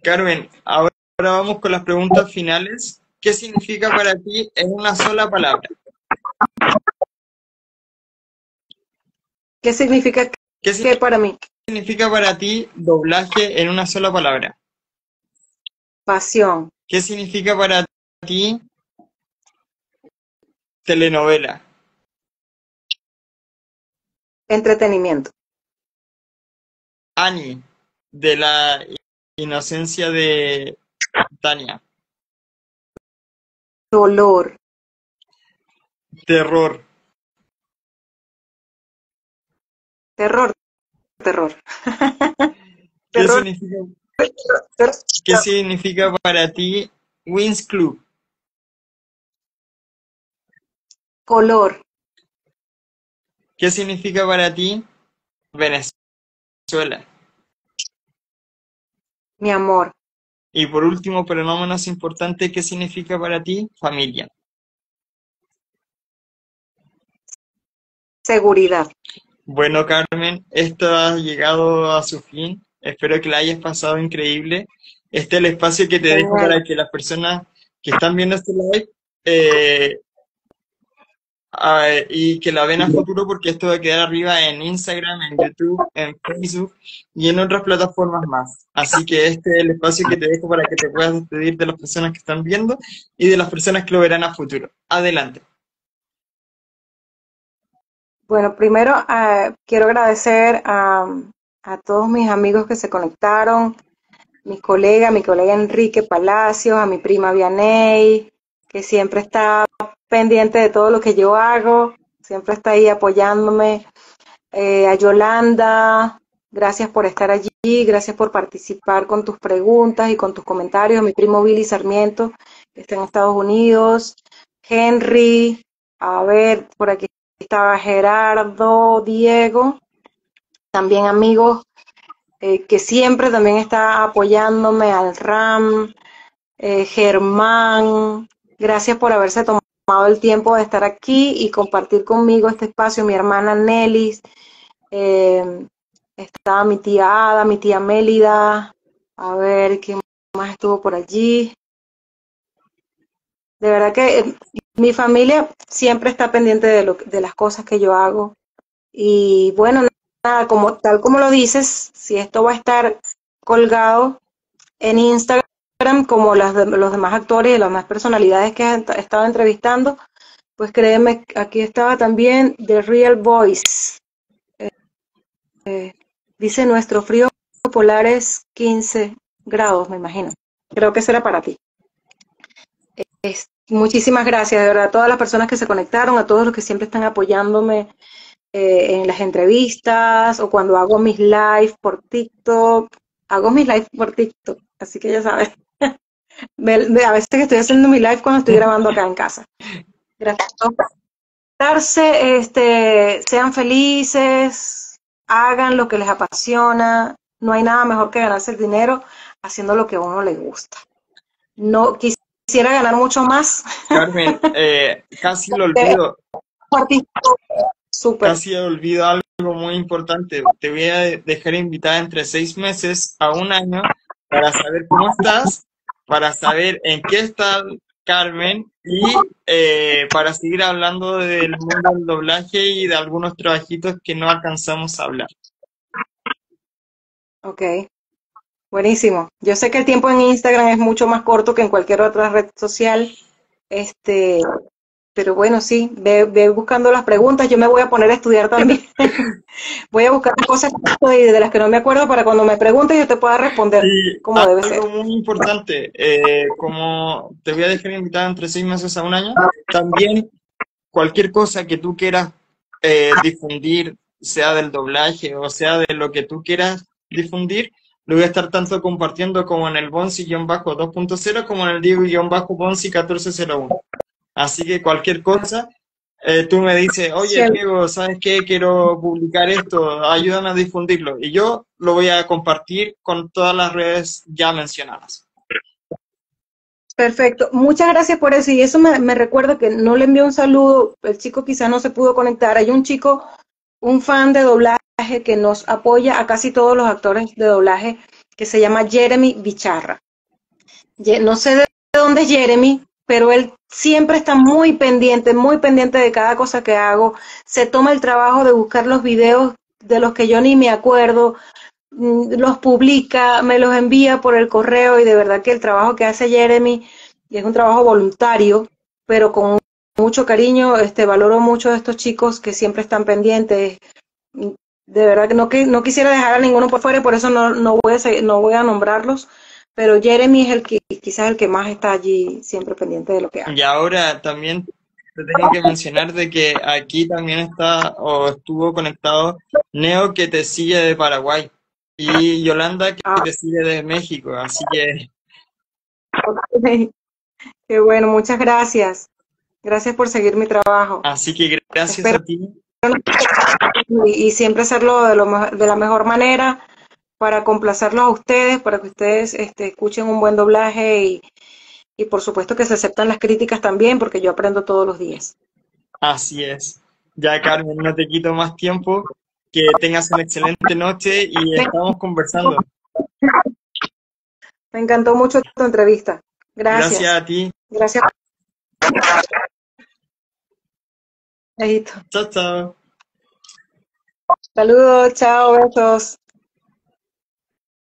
Carmen, ahora vamos con las preguntas finales. ¿Qué significa para ti en una sola palabra? ¿Qué significa ¿Qué que para mí? significa para ti doblaje en una sola palabra? Pasión, ¿Qué significa para ti telenovela? entretenimiento, Annie, de la inocencia de Tania. dolor, Terror. terror, terror, ¿Qué terror, significa, terror, qué significa para ti Wings Club? color, ¿Qué significa para ti Venezuela? mi amor, Y por último, pero no menos importante, ¿qué significa para ti familia? seguridad. Bueno, Carmen, esto ha llegado a su fin. Espero que la hayas pasado increíble. Este es el espacio que te dejo Genial. para que las personas que están viendo este live eh, y que la ven a futuro, porque esto va a quedar arriba en Instagram, en YouTube, en Facebook y en otras plataformas más. Así que este es el espacio que te dejo para que te puedas despedir de las personas que están viendo y de las personas que lo verán a futuro. Adelante. Bueno, primero quiero agradecer a todos mis amigos que se conectaron, mi colega Enrique Palacios, a mi prima Vianey, que siempre está pendiente de todo lo que yo hago, siempre está ahí apoyándome, a Yolanda, gracias por estar allí, gracias por participar con tus preguntas y con tus comentarios, a mi primo Billy Sarmiento, que está en Estados Unidos, Henry, a ver, por aquí estaba Gerardo, Diego, también amigos que siempre también está apoyándome, al RAM, Germán, gracias por haberse tomado el tiempo de estar aquí y compartir conmigo este espacio, mi hermana Nelis, eh, estaba mi tía Ada, mi tía Mélida, a ver quién más estuvo por allí. De verdad que mi familia siempre está pendiente de las cosas que yo hago. Y bueno, nada, como, tal como lo dices, si esto va a estar colgado en Instagram, como los demás actores y las demás personalidades que he estado entrevistando, pues créeme, aquí estaba también The Real Voice. Dice nuestro frío polar es 15 grados, me imagino. Creo que será para ti. Muchísimas gracias, de verdad, a todas las personas que se conectaron, a todos los que siempre están apoyándome en las entrevistas o cuando hago mis live por TikTok. Hago mis live por TikTok, así que ya sabes. A veces que estoy haciendo mi live cuando estoy grabando acá en casa. Gracias a todos por conectarse, sean felices, hagan lo que les apasiona. No hay nada mejor que ganarse el dinero haciendo lo que a uno le gusta. No quisiera ganar mucho más. Carmen, casi lo olvido. Súper. Casi olvido algo muy importante. Te voy a dejar invitada entre 6 meses a un año para saber cómo estás, para saber en qué está Carmen y para seguir hablando del mundo del doblaje y de algunos trabajitos que no alcanzamos a hablar. Ok, buenísimo. Yo sé que el tiempo en Instagram es mucho más corto que en cualquier otra red social, este, pero bueno, sí, ve buscando las preguntas. Yo me voy a poner a estudiar también. Voy a buscar cosas de las que no me acuerdo para cuando me preguntes yo te pueda responder Y como debe ser. algo muy importante, como te voy a dejar invitada entre 6 meses a un año, también cualquier cosa que tú quieras difundir, sea del doblaje o sea de lo que tú quieras difundir, lo voy a estar tanto compartiendo como en el Bonsi-2.0 como en el Diego-Bonsi1401. Así que cualquier cosa, tú me dices, oye Diego, ¿sabes qué? Quiero publicar esto, ayúdame a difundirlo. Y yo lo voy a compartir con todas las redes ya mencionadas. Perfecto, muchas gracias por eso. Y eso me recuerda que no le envió un saludo, el chico quizás no se pudo conectar. Hay un chico, un fan de doblaje que nos apoya a casi todos los actores de doblaje, que se llama Jeremy Bicharra. No sé de dónde es Jeremy, pero él siempre está muy pendiente de cada cosa que hago. Se toma el trabajo de buscar los videos de los que yo ni me acuerdo, los publica, me los envía por el correo y de verdad que el trabajo que hace Jeremy es un trabajo voluntario, pero con mucho cariño. Valoro mucho a estos chicos que siempre están pendientes. De verdad que no quisiera dejar a ninguno por fuera, por eso no voy a nombrarlos, pero Jeremy es el que quizás el que más está allí siempre pendiente de lo que hago. Y ahora también te tengo que mencionar de que aquí también está o estuvo conectado Neo, que te sigue de Paraguay, y Yolanda, que te sigue de México, así que... Qué bueno, muchas gracias. Gracias por seguir mi trabajo. Así que gracias Espero a ti. y siempre hacerlo de la mejor manera para complacerlos a ustedes, para que ustedes escuchen un buen doblaje y por supuesto que se aceptan las críticas también, porque yo aprendo todos los días. Así es. Ya, Carmen, no te quito más tiempo. Que tengas una excelente noche y estamos conversando. Me encantó mucho tu entrevista. Gracias Gracias. a ti. Gracias. Chao, chao. Saludos, chao, besos.